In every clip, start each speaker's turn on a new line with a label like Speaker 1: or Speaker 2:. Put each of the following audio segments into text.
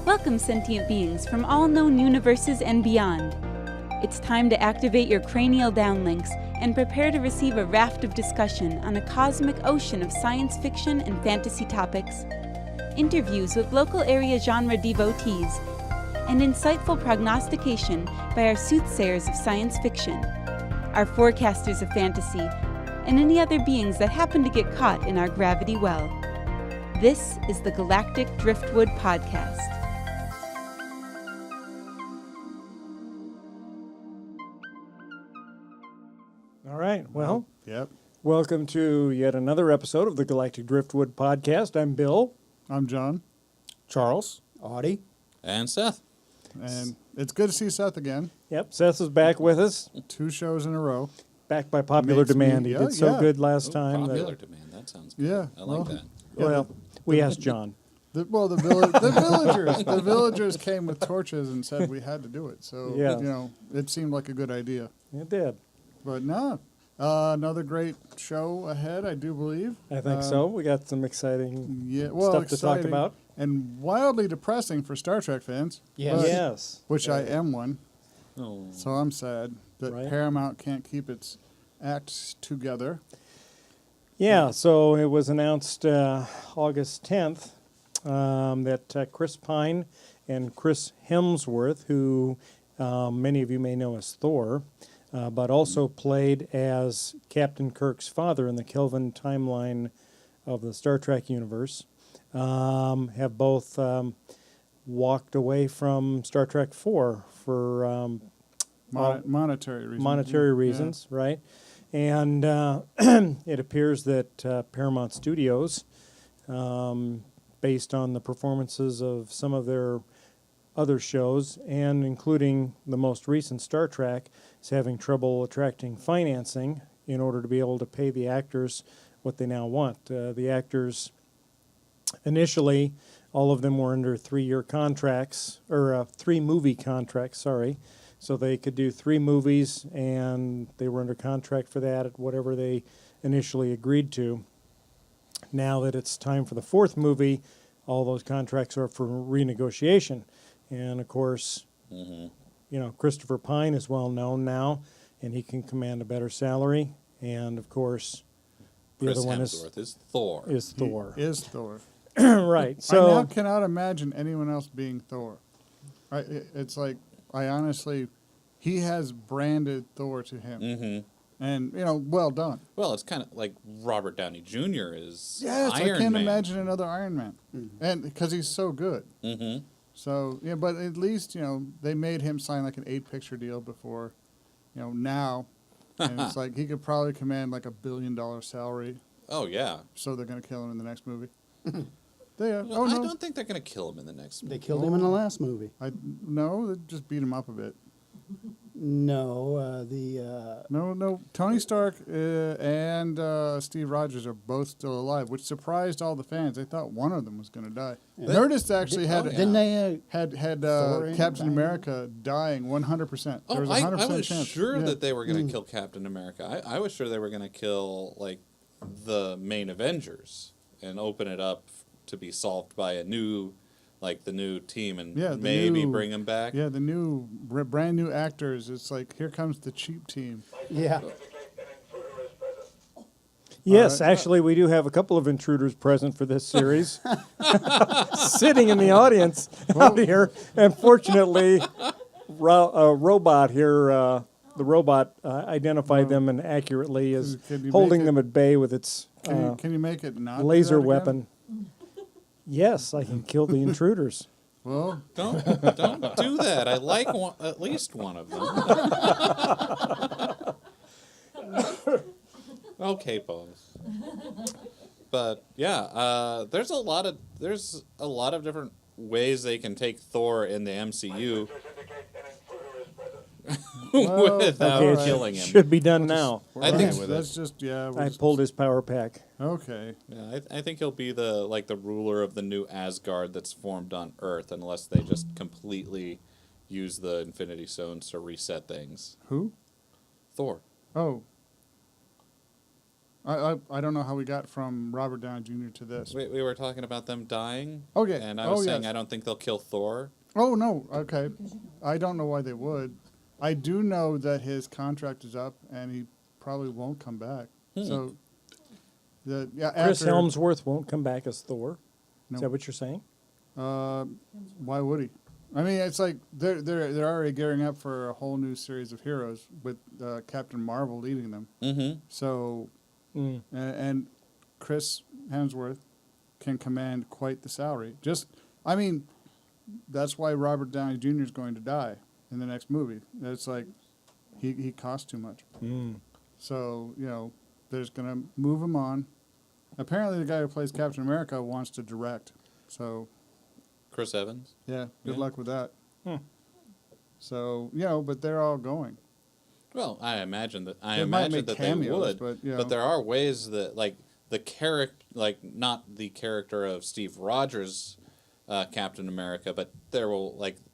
Speaker 1: Welcome, sentient beings from all known universes and beyond. It's time to activate your cranial downlinks and prepare to receive a raft of discussion on a cosmic ocean of science fiction and fantasy topics, interviews with local area genre devotees, and insightful prognostication by our soothsayers of science fiction, our forecasters of fantasy, and any other beings that happen to get caught in our gravity well. This is the Galactic Driftwood Podcast.
Speaker 2: All right, well,
Speaker 3: Yep.
Speaker 2: welcome to yet another episode of the Galactic Driftwood Podcast. I'm Bill.
Speaker 3: I'm John,
Speaker 4: Charles, Audie,
Speaker 5: And Seth.
Speaker 3: and it's good to see Seth again.
Speaker 2: Yep, Seth is back with us,
Speaker 3: 2 shows in a row.
Speaker 2: back by popular
Speaker 3: Makes me-
Speaker 2: demand. He
Speaker 3: yeah,
Speaker 2: did so
Speaker 3: yeah.
Speaker 2: good last time.
Speaker 5: Popular demand. That sounds good.
Speaker 3: Yeah,
Speaker 5: I
Speaker 3: well,
Speaker 5: like that.
Speaker 2: Well, we asked John.
Speaker 3: The villagers came with torches and said we had to do it. So,
Speaker 2: Yeah.
Speaker 3: it seemed like a good idea.
Speaker 2: It did.
Speaker 3: But no, another great show ahead, I do believe.
Speaker 2: I think so. We got some exciting
Speaker 3: Exciting
Speaker 2: to talk about.
Speaker 3: And wildly depressing for Star Trek fans.
Speaker 4: Yes.
Speaker 3: but-
Speaker 2: Yes.
Speaker 3: Which I am one.
Speaker 5: Oh.
Speaker 3: So I'm sad that
Speaker 2: Right.
Speaker 3: Paramount can't keep its acts together.
Speaker 2: Yeah, so it was announced August 10th that Chris Pine and Chris Hemsworth, who many of you may know as Thor, but also played as Captain Kirk's father in the Kelvin timeline of the Star Trek universe, have both walked away from Star Trek 4 for
Speaker 3: Monetary reasons.
Speaker 2: monetary
Speaker 3: Yeah.
Speaker 2: reasons, right? And it appears that Paramount Studios, based on the performances of some of their other shows, and including the most recent Star Trek, is having trouble attracting financing in order to be able to pay the actors what they now want. The actors, initially, all of them were under 3-year contracts, or 3-movie contracts, sorry. So they could do 3 movies, and they were under contract for that at whatever they initially agreed to. Now that it's time for the 4th movie, all those contracts are for renegotiation. And of course, Christopher Pine is well known now, and he can command a better salary. And of course, the
Speaker 5: Chris
Speaker 2: other one
Speaker 5: Hemsworth is Thor.
Speaker 2: is Thor.
Speaker 3: He is Thor.
Speaker 2: Right.
Speaker 3: I
Speaker 2: So
Speaker 3: now cannot imagine anyone else being Thor. It's like, he has branded Thor to him.
Speaker 5: Mm-hmm.
Speaker 3: And, well done.
Speaker 5: Well, it's kind of like Robert Downey Jr. is
Speaker 3: Yes,
Speaker 5: Iron
Speaker 3: I can't
Speaker 5: Man.
Speaker 3: imagine another Iron Man. And because he's so good.
Speaker 5: Mm-hmm.
Speaker 3: So, but at least, they made him sign like an 8-picture deal before, now. And it's like he could probably command like $1 billion salary.
Speaker 5: Oh, yeah.
Speaker 3: So they're going to kill him in the next movie.
Speaker 5: Well, I don't think they're going to kill him in the next movie.
Speaker 4: They killed him in the last movie.
Speaker 3: No, they just beat him up a bit.
Speaker 4: No,
Speaker 3: No. Tony Stark and Steve Rogers are both still alive, which surprised all the fans. They thought one of them was going to die.
Speaker 4: Yeah.
Speaker 3: Nerdist actually
Speaker 4: didn't they?
Speaker 3: had
Speaker 4: Thor in
Speaker 3: Captain
Speaker 4: dying?
Speaker 3: America dying 100%.
Speaker 5: Oh,
Speaker 3: There was a 100%
Speaker 5: I was
Speaker 3: chance.
Speaker 5: sure
Speaker 3: Yeah.
Speaker 5: that they were going to kill Captain America. I was sure they were going to kill, like, the main Avengers and open it up to be solved by the new team and
Speaker 3: Yeah, the
Speaker 5: maybe
Speaker 3: new-
Speaker 5: bring him back.
Speaker 3: Yeah, the brand new actors. It's like, here comes the cheap team.
Speaker 4: Yeah.
Speaker 2: yes,
Speaker 3: All right.
Speaker 2: actually, we do have a couple of intruders present for this series, sitting in the audience out here. And fortunately, a robot here, the robot identified them and accurately is
Speaker 3: Can you
Speaker 2: holding
Speaker 3: make
Speaker 2: them at bay with its
Speaker 3: Can you make it not do
Speaker 2: laser
Speaker 3: that again?
Speaker 2: weapon. Yes, I can kill the intruders.
Speaker 3: Well,
Speaker 5: Don't do that. I like at least one of them. Okay, pause. But yeah, there's a lot of different ways they can take Thor in the MCU without
Speaker 2: Okay, it
Speaker 5: killing him.
Speaker 2: should be done now.
Speaker 5: I think with
Speaker 3: that's just
Speaker 2: I pulled his power pack.
Speaker 3: Okay.
Speaker 5: Yeah, I think he'll be the ruler of the new Asgard that's formed on Earth, unless they just completely use the Infinity Stones to reset things.
Speaker 3: Who?
Speaker 5: Thor.
Speaker 3: Oh. I don't know how we got from Robert Downey Jr. to this.
Speaker 5: We were talking about them dying.
Speaker 3: Okay.
Speaker 5: And I was saying
Speaker 3: yes.
Speaker 5: I don't think they'll kill Thor.
Speaker 3: Oh, no. Okay. I don't know why they would. I do know that his contract is up and he probably won't come back. So,
Speaker 2: Chris Helmsworth won't come back as Thor.
Speaker 3: No.
Speaker 2: Is that what you're saying?
Speaker 3: Why would he? I mean, it's like they're already gearing up for a whole new series of heroes with Captain Marvel leading them.
Speaker 5: Mm-hmm.
Speaker 3: So, and Chris Hemsworth can command quite the salary. I mean, that's why Robert Downey Jr. is going to die in the next movie. It's like he costs too much. So, they're just going to move him on. Apparently, the guy who plays Captain America wants to direct. So,
Speaker 5: Chris Evans.
Speaker 3: yeah, good
Speaker 5: Yeah.
Speaker 3: luck with that. So, but they're all going.
Speaker 5: Well, I imagine that
Speaker 3: They might make
Speaker 5: they
Speaker 3: cameos,
Speaker 5: would,
Speaker 3: but,
Speaker 5: there are ways that the character, not the character of Steve Rogers, Captain America, but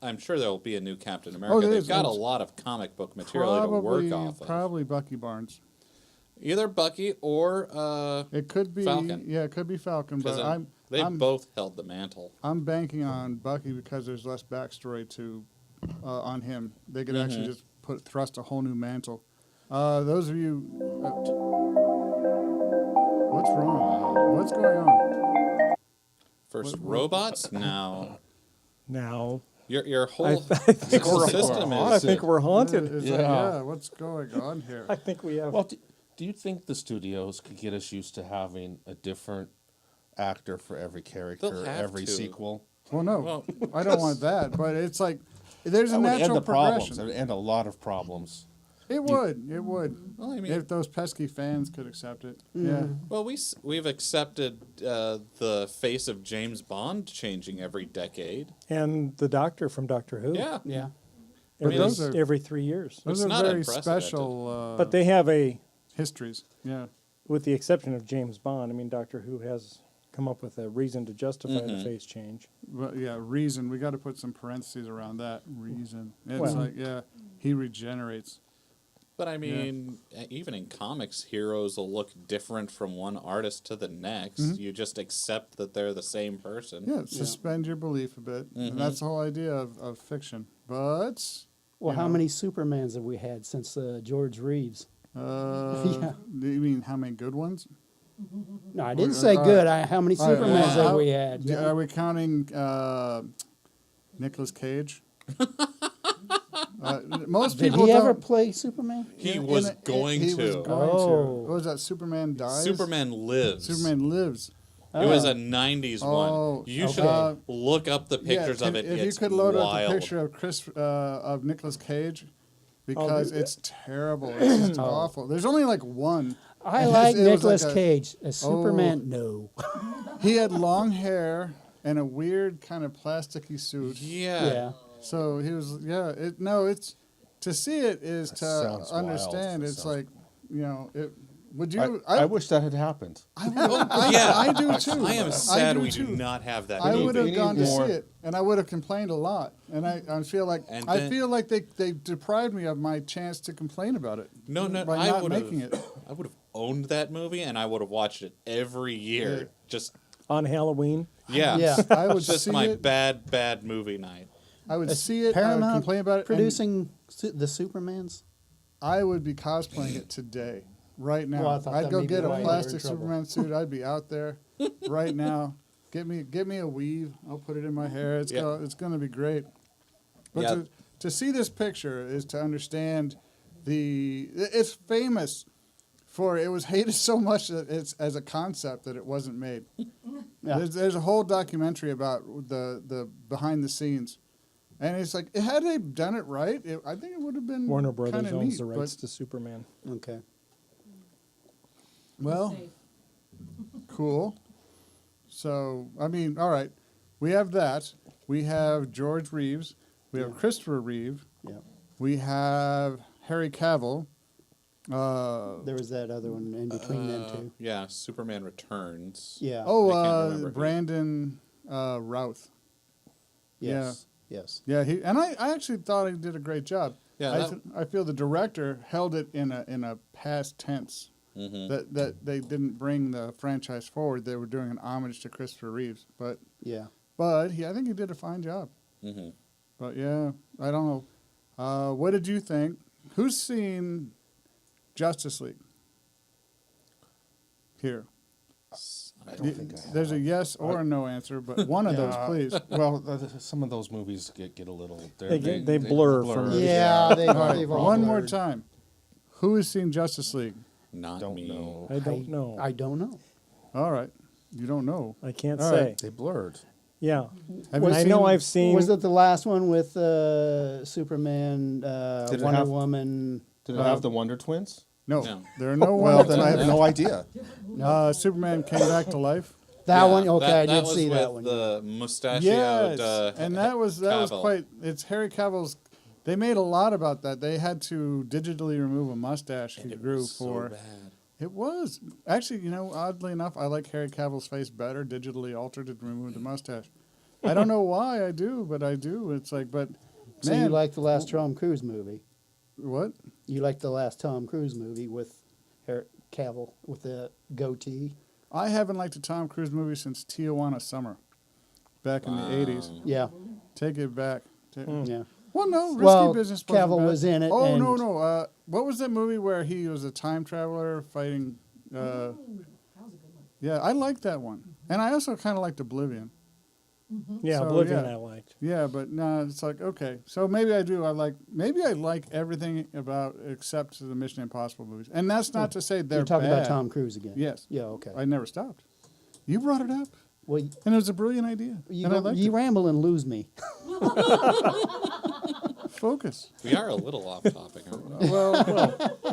Speaker 5: I'm sure there will be a new Captain America. They've got a lot of comic book material to work off of.
Speaker 3: Probably Bucky Barnes.
Speaker 5: Either Bucky or
Speaker 3: It could be
Speaker 5: Falcon.
Speaker 3: Yeah, it could be Falcon, but
Speaker 5: they've
Speaker 3: I'm
Speaker 5: both held the mantle.
Speaker 3: I'm banking on Bucky because there's less backstory on him. They could actually just thrust a whole new mantle. Those of you, what's wrong? What's going on?
Speaker 5: First robots now.
Speaker 2: Now,
Speaker 5: Your whole
Speaker 2: I think
Speaker 5: whole
Speaker 2: we're
Speaker 5: system
Speaker 2: I
Speaker 5: is
Speaker 2: think we're haunted.
Speaker 3: It's
Speaker 6: Yeah.
Speaker 3: like, yeah, what's going on here?
Speaker 2: I think we have.
Speaker 6: Well, do you think the studios could get us used to having a different actor for every character,
Speaker 5: They'll have
Speaker 6: every
Speaker 5: to.
Speaker 6: sequel?
Speaker 3: Well, no,
Speaker 5: Well-
Speaker 3: I don't want that. But it's like there's a
Speaker 6: That would end
Speaker 3: natural
Speaker 6: the problems.
Speaker 3: progression.
Speaker 6: It would end a lot of problems.
Speaker 3: It would.
Speaker 5: Well, I mean,
Speaker 3: If those pesky fans could accept it. Yeah.
Speaker 5: well, we've accepted the face of James Bond changing every decade.
Speaker 2: And the Doctor from Doctor Who.
Speaker 5: Yeah,
Speaker 4: Yeah.
Speaker 2: Every,
Speaker 3: But those are-
Speaker 2: every 3 years.
Speaker 3: Those
Speaker 5: It's
Speaker 3: are
Speaker 5: not
Speaker 3: very
Speaker 5: unprecedented.
Speaker 3: special
Speaker 2: But they have
Speaker 3: histories. Yeah.
Speaker 2: with the exception of James Bond, I mean, Doctor Who has come up with a reason to justify the face change.
Speaker 3: But yeah, reason. We got to put some parentheses around that. Reason. It's
Speaker 2: Well-
Speaker 3: like, yeah, he regenerates.
Speaker 5: but I mean, even in comics, heroes will look different from one artist to the next. You just accept that they're the same person.
Speaker 3: Yeah, suspend your belief a bit. And that's the whole idea of fiction. But,
Speaker 4: Well, how many Supermans have we had since George Reeves?
Speaker 3: do you mean how many good ones?
Speaker 4: No, I didn't say good. How many
Speaker 3: All right,
Speaker 4: Supermans have
Speaker 3: how-
Speaker 4: we had?
Speaker 3: Are we counting Nicolas Cage? Most
Speaker 4: Did
Speaker 3: people
Speaker 4: he ever
Speaker 3: don't-
Speaker 4: play Superman?
Speaker 5: He was going
Speaker 3: he
Speaker 5: to.
Speaker 3: was going
Speaker 4: Oh.
Speaker 3: to. What was that? Superman dies?
Speaker 5: Superman lives.
Speaker 3: Superman lives.
Speaker 5: It was a '90s
Speaker 3: Oh,
Speaker 5: one. You
Speaker 3: okay.
Speaker 5: should look up the pictures
Speaker 3: Yeah,
Speaker 5: of it.
Speaker 3: If
Speaker 5: It's
Speaker 3: you could load
Speaker 5: wild.
Speaker 3: up a picture of Nicolas Cage, because it's terrible. It's just awful. There's only like one.
Speaker 4: I
Speaker 3: It
Speaker 4: like
Speaker 3: was
Speaker 4: Nicolas
Speaker 3: like a-
Speaker 4: Cage. As Superman, no.
Speaker 3: He had long hair and a weird kind of plasticky suit.
Speaker 5: Yeah.
Speaker 4: Yeah.
Speaker 3: So he was, it's to see it is
Speaker 6: That
Speaker 3: to
Speaker 6: sounds wild.
Speaker 3: understand.
Speaker 6: That
Speaker 3: It's
Speaker 6: sounds-
Speaker 3: like, would you?
Speaker 6: I wish that had happened.
Speaker 3: I do too.
Speaker 5: I am sad
Speaker 3: do
Speaker 5: we
Speaker 3: too.
Speaker 5: do not have that.
Speaker 3: I
Speaker 5: movie.
Speaker 3: would have
Speaker 6: We need
Speaker 3: gone to
Speaker 6: more.
Speaker 3: see it, and I would have complained a lot. And I feel like
Speaker 5: And
Speaker 3: I
Speaker 5: then-
Speaker 3: feel like they deprived me of my chance to complain about it.
Speaker 5: No,
Speaker 3: by
Speaker 5: I
Speaker 3: not
Speaker 5: would
Speaker 3: making
Speaker 5: have.
Speaker 3: it.
Speaker 5: I would have owned that movie, and I would have watched it every year.
Speaker 3: Yeah.
Speaker 5: Just
Speaker 2: On Halloween,
Speaker 5: yeah,
Speaker 4: Yeah.
Speaker 3: I would
Speaker 5: just
Speaker 3: see
Speaker 5: my
Speaker 3: it.
Speaker 5: bad movie night.
Speaker 3: I would
Speaker 4: Is
Speaker 3: see it. I would
Speaker 4: Paramount
Speaker 3: complain about it. and
Speaker 4: producing the Supermans?
Speaker 3: I would be cosplaying it today, right now.
Speaker 4: Well, I thought
Speaker 3: I'd
Speaker 4: that
Speaker 3: go
Speaker 4: may be
Speaker 3: get
Speaker 4: why
Speaker 3: a
Speaker 4: you were
Speaker 3: plastic
Speaker 4: in trouble.
Speaker 3: Superman suit. I'd be out there right now. Get me a weave. I'll put it in my hair. It's going to be great. But
Speaker 5: Yeah.
Speaker 3: to see this picture is to understand it's famous for it was hated so much that it's as a concept that it wasn't made.
Speaker 4: Yeah.
Speaker 3: There's a whole documentary about the behind the scenes. And it's like, had they done it right, I think it would have been
Speaker 2: Warner Brothers
Speaker 3: kinda
Speaker 2: owns
Speaker 3: neat,
Speaker 2: the rights
Speaker 3: but-
Speaker 2: to Superman.
Speaker 4: Okay.
Speaker 3: Well, cool. So, I mean, all right. We have that. We have George Reeves. We have Christopher Reeve.
Speaker 4: Yeah.
Speaker 3: We have Harry Cavill.
Speaker 4: There was that other one in between them two.
Speaker 5: Yeah, Superman Returns.
Speaker 4: Yeah.
Speaker 3: Oh,
Speaker 5: I can't remember who.
Speaker 3: Brandon Routh.
Speaker 4: Yes. Yes.
Speaker 3: Yeah, I actually thought he did a great job.
Speaker 5: Yeah,
Speaker 3: I feel the director held it in a past tense. that they didn't bring the franchise forward. They were doing an homage to Christopher Reeves, but
Speaker 4: Yeah.
Speaker 3: I think he did a fine job.
Speaker 5: Mm-hmm.
Speaker 3: But yeah, I don't know. What did you think? Who's seen Justice League? Here.
Speaker 6: I don't think I have.
Speaker 3: There's a yes or a no answer, but one of those,
Speaker 6: Yeah.
Speaker 3: please.
Speaker 6: Well, some of those movies get a little.
Speaker 2: They blur from-
Speaker 4: Yeah, they've
Speaker 3: All right,
Speaker 4: all
Speaker 3: one more
Speaker 4: blurred.
Speaker 3: time. Who has seen Justice League?
Speaker 5: Not
Speaker 6: Don't
Speaker 5: me.
Speaker 6: know.
Speaker 2: I don't know.
Speaker 4: I don't know.
Speaker 3: All right, you don't know.
Speaker 2: I can't
Speaker 3: All
Speaker 2: say.
Speaker 3: right.
Speaker 6: They blurred.
Speaker 2: Yeah.
Speaker 3: Have you
Speaker 2: I know
Speaker 3: seen-
Speaker 2: I've seen.
Speaker 4: Was it the last one with Superman,
Speaker 6: Did it
Speaker 4: Wonder
Speaker 6: have-
Speaker 4: Woman?
Speaker 6: Did it have the Wonder Twins?
Speaker 3: No,
Speaker 5: No.
Speaker 3: there are no.
Speaker 6: Well,
Speaker 3: Wonder
Speaker 6: then I have
Speaker 3: Twins.
Speaker 6: no idea.
Speaker 3: Superman came back to life.
Speaker 4: That
Speaker 5: Yeah,
Speaker 4: one, okay, I did
Speaker 5: was
Speaker 4: see that
Speaker 5: with
Speaker 4: one.
Speaker 5: The mustachioed.
Speaker 3: Yes, and that was
Speaker 5: Cavill.
Speaker 3: quite. It's Harry Cavill's. They made a lot about that. They had to digitally remove a mustache he
Speaker 5: It
Speaker 3: grew
Speaker 5: was so
Speaker 3: for.
Speaker 5: bad.
Speaker 3: It was actually, oddly enough, I like Harry Cavill's face better, digitally altered and removed the mustache. I don't know why I do, but I do. It's like, but
Speaker 4: So
Speaker 3: man,
Speaker 4: you like the last Tom Cruise movie?
Speaker 3: what?
Speaker 4: You like the last Tom Cruise movie with Cavill with the goatee?
Speaker 3: I haven't liked a Tom Cruise movie since Tijuana Summer, back in the '80s.
Speaker 4: Yeah,
Speaker 3: Take it back.
Speaker 4: yeah.
Speaker 3: Well, no, Risky
Speaker 4: Well,
Speaker 3: Business. wasn't
Speaker 4: Cavill
Speaker 3: bad.
Speaker 4: was in it,
Speaker 3: Oh no,
Speaker 4: and-
Speaker 3: no. What was that movie where he was a time traveler fighting? Yeah, I liked that one, and I also kind of liked Oblivion.
Speaker 2: Yeah,
Speaker 3: So,
Speaker 2: Oblivion
Speaker 3: yeah.
Speaker 2: I liked.
Speaker 3: Yeah, but no, it's like okay. So maybe I do. Maybe I like everything about except the Mission Impossible movies, and that's not to say they're
Speaker 4: You're talking
Speaker 3: bad.
Speaker 4: about Tom Cruise again?
Speaker 3: Yes.
Speaker 4: Yeah, okay.
Speaker 3: I never stopped. You brought it up,
Speaker 4: Well,
Speaker 3: and it was a brilliant idea.
Speaker 4: you,
Speaker 3: and I
Speaker 4: go,
Speaker 3: liked
Speaker 4: you
Speaker 3: it.
Speaker 4: ramble and lose me.
Speaker 3: Focus.
Speaker 5: We are a little off topic, aren't we?
Speaker 3: Well,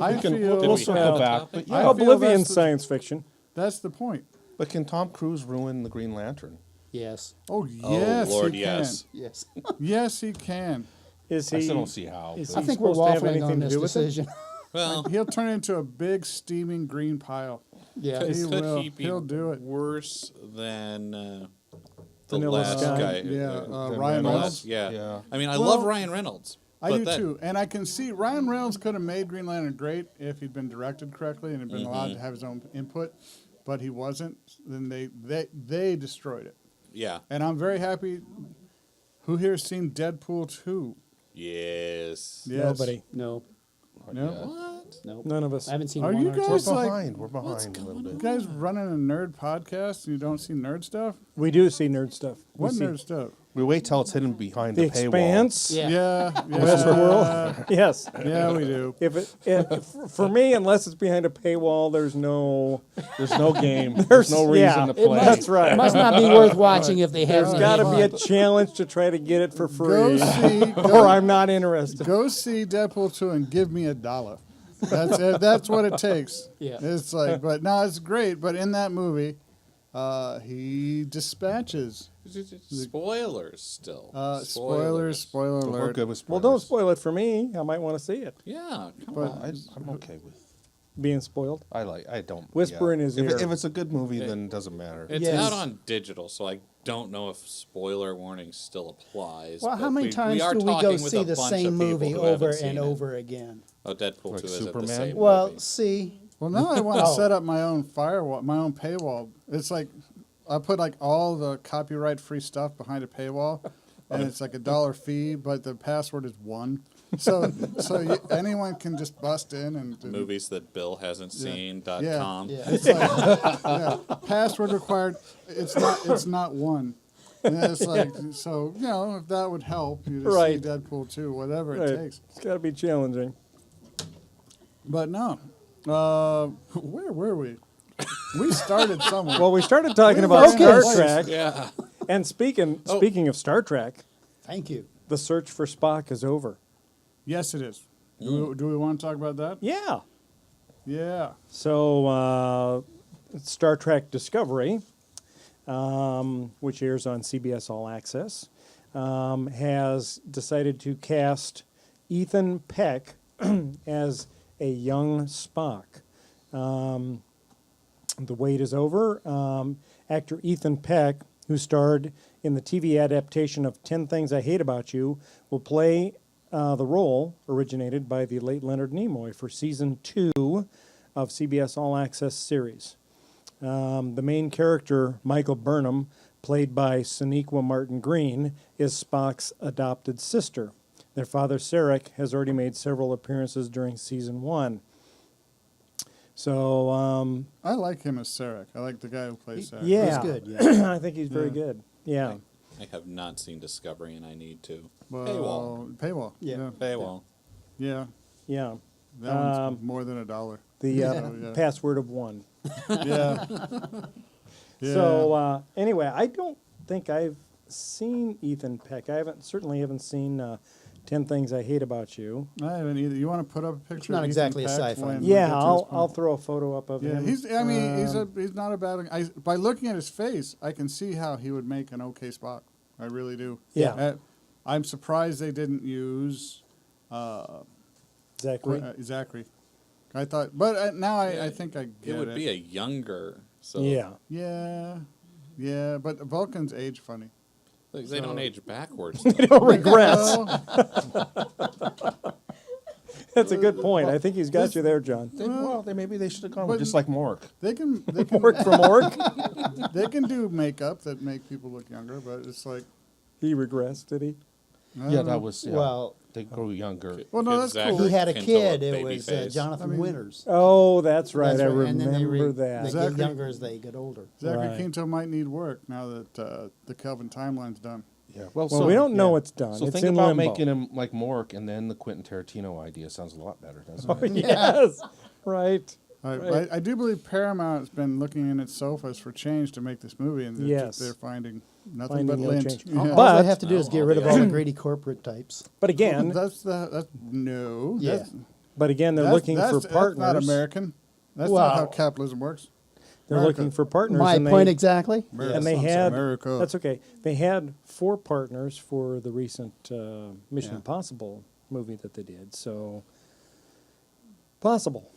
Speaker 3: I feel
Speaker 6: We'll
Speaker 5: we
Speaker 6: circle
Speaker 5: have
Speaker 6: back.
Speaker 5: a
Speaker 6: But
Speaker 5: topic?
Speaker 6: yeah,
Speaker 3: I feel
Speaker 2: Oblivion's
Speaker 3: that's the-
Speaker 2: science fiction.
Speaker 3: that's the point.
Speaker 6: but can Tom Cruise ruin the Green Lantern?
Speaker 4: Yes,
Speaker 3: Oh yes,
Speaker 5: oh Lord,
Speaker 3: he
Speaker 5: yes.
Speaker 4: yes.
Speaker 3: can. Yes, he can.
Speaker 2: Is he?
Speaker 6: I still don't see how.
Speaker 2: is
Speaker 6: but-
Speaker 4: I think we're
Speaker 2: supposed to have
Speaker 4: waffling
Speaker 2: anything
Speaker 4: on
Speaker 2: to
Speaker 4: this
Speaker 2: do with it?
Speaker 4: decision.
Speaker 5: Well,
Speaker 3: He'll turn into a big steaming green pile.
Speaker 4: Yeah,
Speaker 3: He
Speaker 5: could
Speaker 3: will.
Speaker 5: he be
Speaker 3: He'll do it.
Speaker 5: worse than the
Speaker 2: Vanilla
Speaker 5: last
Speaker 2: Sky?
Speaker 5: guy?
Speaker 3: Yeah,
Speaker 6: Then
Speaker 3: Ryan
Speaker 6: Reynolds.
Speaker 3: Reynolds.
Speaker 5: Yeah.
Speaker 6: Yeah.
Speaker 5: I mean, I
Speaker 3: Well,
Speaker 5: love Ryan Reynolds.
Speaker 3: I
Speaker 5: but
Speaker 3: do
Speaker 5: that-
Speaker 3: too, and I can see Ryan Reynolds could have made Green Lantern great if he'd been directed correctly and had been allowed to have his own input, but he wasn't. Then they destroyed it,
Speaker 5: Yeah.
Speaker 3: and I'm very happy. Who here has seen Deadpool 2?
Speaker 5: Yes.
Speaker 3: Yes.
Speaker 2: Nobody.
Speaker 4: no,
Speaker 3: No.
Speaker 5: What?
Speaker 4: no.
Speaker 2: None of us.
Speaker 4: I haven't seen
Speaker 3: Are
Speaker 4: one
Speaker 3: you
Speaker 4: or two.
Speaker 3: guys
Speaker 6: We're
Speaker 3: like
Speaker 6: behind. We're behind a little
Speaker 3: you
Speaker 6: bit.
Speaker 3: guys running a nerd podcast and you don't see nerd stuff?
Speaker 2: We do see nerd stuff. We
Speaker 3: What
Speaker 2: see
Speaker 3: nerd stuff?
Speaker 6: We wait till it's hidden behind
Speaker 2: The
Speaker 6: the paywall.
Speaker 2: Expanse.
Speaker 4: Yeah.
Speaker 3: Yeah,
Speaker 2: Westworld. Yes.
Speaker 3: yeah, we do.
Speaker 2: For me, unless it's behind a paywall, there's no
Speaker 6: game. There's no reason
Speaker 2: yeah,
Speaker 6: to
Speaker 2: it
Speaker 6: play.
Speaker 2: That's right.
Speaker 4: It must not be worth watching if they have.
Speaker 2: There's got to be a challenge to try to get it for
Speaker 3: Go
Speaker 2: free,
Speaker 3: see,
Speaker 2: or I'm not interested.
Speaker 3: go see Deadpool 2 and give me $1. That's it. That's what it takes.
Speaker 4: Yeah.
Speaker 3: It's like, but no, it's great. But in that movie, he dispatches.
Speaker 5: Spoilers still.
Speaker 3: Spoiler
Speaker 6: But we're
Speaker 3: alert.
Speaker 6: good with
Speaker 2: Well,
Speaker 6: spoilers.
Speaker 2: don't spoil it for me. I might want to see it.
Speaker 5: Yeah. Come
Speaker 3: But
Speaker 5: on.
Speaker 6: I'm okay with.
Speaker 2: Being spoiled.
Speaker 6: I don't.
Speaker 2: Whisper in his
Speaker 6: if,
Speaker 2: ear.
Speaker 6: If it's a good movie, then it doesn't matter.
Speaker 5: It's
Speaker 4: Yes.
Speaker 5: out on digital, so I don't know if spoiler warning still applies.
Speaker 4: Well,
Speaker 5: but
Speaker 4: how many times
Speaker 5: are
Speaker 4: do we go
Speaker 5: talking with
Speaker 4: see
Speaker 5: a
Speaker 4: the
Speaker 5: bunch
Speaker 4: same
Speaker 5: of people
Speaker 4: movie
Speaker 5: who haven't
Speaker 4: over
Speaker 5: seen
Speaker 4: and
Speaker 5: it.
Speaker 4: over again?
Speaker 5: Oh, Deadpool
Speaker 6: Like
Speaker 5: 2 isn't
Speaker 6: Superman?
Speaker 5: the same
Speaker 4: Well,
Speaker 5: movie.
Speaker 4: see,
Speaker 3: Well, now I want to
Speaker 4: Oh.
Speaker 3: set up my own firewall, my own paywall. It's like I put like all the copyright-free stuff behind a paywall, and it's like $1 fee, but the password is 1. So anyone can just bust in and
Speaker 5: Movies that Bill hasn't seen
Speaker 3: Yeah.
Speaker 5: .com.
Speaker 4: yeah.
Speaker 3: It's like password required. It's not 1. And it's like so if that would help you to
Speaker 2: Right.
Speaker 3: see Deadpool 2, whatever it
Speaker 2: Right.
Speaker 3: takes.
Speaker 2: It's got to be challenging.
Speaker 3: But no, where were we? We started somewhere.
Speaker 2: Well, we started talking about
Speaker 3: Okay.
Speaker 2: Star
Speaker 3: Place.
Speaker 2: Trek,
Speaker 5: Yeah.
Speaker 2: and speaking of Star Trek,
Speaker 4: Thank you.
Speaker 2: the search for Spock is over.
Speaker 3: Yes, it is. Do we want to talk about that?
Speaker 2: Yeah.
Speaker 3: Yeah.
Speaker 2: So, Star Trek Discovery, which airs on CBS All Access, has decided to cast Ethan Peck as a young Spock. The wait is over. Actor Ethan Peck, who starred in the TV adaptation of 10 Things I Hate About You, will play the role originated by the late Leonard Nimoy for season 2 of CBS All Access series. The main character, Michael Burnham, played by Sonequa Martin Green, is Spock's adopted sister. Their father, Sarek, has already made several appearances during season 1. So,
Speaker 3: I like him as Sarek. I like the guy who plays Sarek.
Speaker 2: yeah.
Speaker 4: He's good, yeah.
Speaker 2: I think he's very good. Yeah.
Speaker 5: I have not seen Discovery, and I need to.
Speaker 3: Well, paywall.
Speaker 4: Yeah.
Speaker 5: Paywall.
Speaker 3: Yeah.
Speaker 2: Yeah.
Speaker 3: That one's more than $1.
Speaker 2: The
Speaker 3: yeah.
Speaker 2: password of 1.
Speaker 3: Yeah. Yeah.
Speaker 2: So, anyway, I don't think I've seen Ethan Peck. I certainly haven't seen 10 Things I Hate About You.
Speaker 3: I haven't either. You want to put up a picture?
Speaker 4: not
Speaker 3: of
Speaker 4: exactly
Speaker 3: Ethan
Speaker 4: a
Speaker 3: Peck
Speaker 4: sci-fi
Speaker 3: when
Speaker 4: movie.
Speaker 3: we
Speaker 2: Yeah,
Speaker 3: get to this
Speaker 2: I'll
Speaker 3: point?
Speaker 2: throw a photo up of
Speaker 3: Yeah,
Speaker 2: him.
Speaker 3: he's not a bad. By looking at his face, I can see how he would make an okay Spock. I really do.
Speaker 2: Yeah.
Speaker 3: I'm surprised they didn't use
Speaker 2: Zachary.
Speaker 3: Zachary. I thought, but now I think I get
Speaker 5: It would be a younger. So
Speaker 2: Yeah.
Speaker 3: Yeah, but Vulcans age funny.
Speaker 5: Like, they don't age backwards.
Speaker 2: Don't regress.
Speaker 3: Well,
Speaker 2: That's a good point. I think he's got you there, John.
Speaker 6: Maybe they should have gone
Speaker 3: but-
Speaker 6: with just like Mork.
Speaker 3: they can
Speaker 2: Work from Orc.
Speaker 3: they can do makeup that make people look younger, but it's like
Speaker 2: He regressed, did he?
Speaker 3: I
Speaker 6: Yeah,
Speaker 3: don't know.
Speaker 6: that was
Speaker 4: Well,
Speaker 6: they grow younger.
Speaker 3: Well, no,
Speaker 5: Kid
Speaker 3: that's
Speaker 5: Zachary
Speaker 3: cool.
Speaker 4: he had a
Speaker 5: can
Speaker 4: kid.
Speaker 5: fill a
Speaker 4: It
Speaker 5: baby
Speaker 4: was
Speaker 5: face.
Speaker 4: Jonathan Winters.
Speaker 2: Oh, that's right.
Speaker 4: That's
Speaker 2: I
Speaker 4: right. And then
Speaker 2: remember
Speaker 4: they
Speaker 2: that.
Speaker 4: get
Speaker 3: Zachary-
Speaker 4: younger as they get older.
Speaker 3: Zachary
Speaker 2: Right.
Speaker 3: Quinto might need work now that the Kelvin timeline's done.
Speaker 6: Yeah.
Speaker 2: Well, we don't know it's done.
Speaker 6: So
Speaker 2: it's
Speaker 6: think
Speaker 2: in
Speaker 6: about
Speaker 2: limbo.
Speaker 6: making him like Mork, and then the Quentin Tarantino idea sounds a lot better, doesn't it?
Speaker 2: Yes. Right.
Speaker 3: Right. I do believe Paramount's been looking in its sofas for change to make this movie, and
Speaker 2: Yes.
Speaker 3: they're finding nothing
Speaker 2: Finding
Speaker 3: but
Speaker 2: no
Speaker 3: lint.
Speaker 2: change.
Speaker 3: Yeah.
Speaker 4: All
Speaker 2: But-
Speaker 4: they have to do is get rid of all the greedy corporate types.
Speaker 2: But again,
Speaker 3: that's no.
Speaker 4: Yeah.
Speaker 3: That's,
Speaker 2: they're
Speaker 3: that's-
Speaker 2: looking for
Speaker 3: that's
Speaker 2: partners.
Speaker 3: not American. That's not
Speaker 4: Well-
Speaker 3: how capitalism works.
Speaker 2: They're
Speaker 3: America.
Speaker 2: looking for partners.
Speaker 4: My
Speaker 2: and
Speaker 4: point
Speaker 2: they,
Speaker 4: exactly.
Speaker 2: and they
Speaker 3: Yes,
Speaker 2: had
Speaker 3: America.
Speaker 2: that's okay. They had 4 partners for the recent Mission
Speaker 3: Yeah.
Speaker 2: Impossible movie that they did. So possible,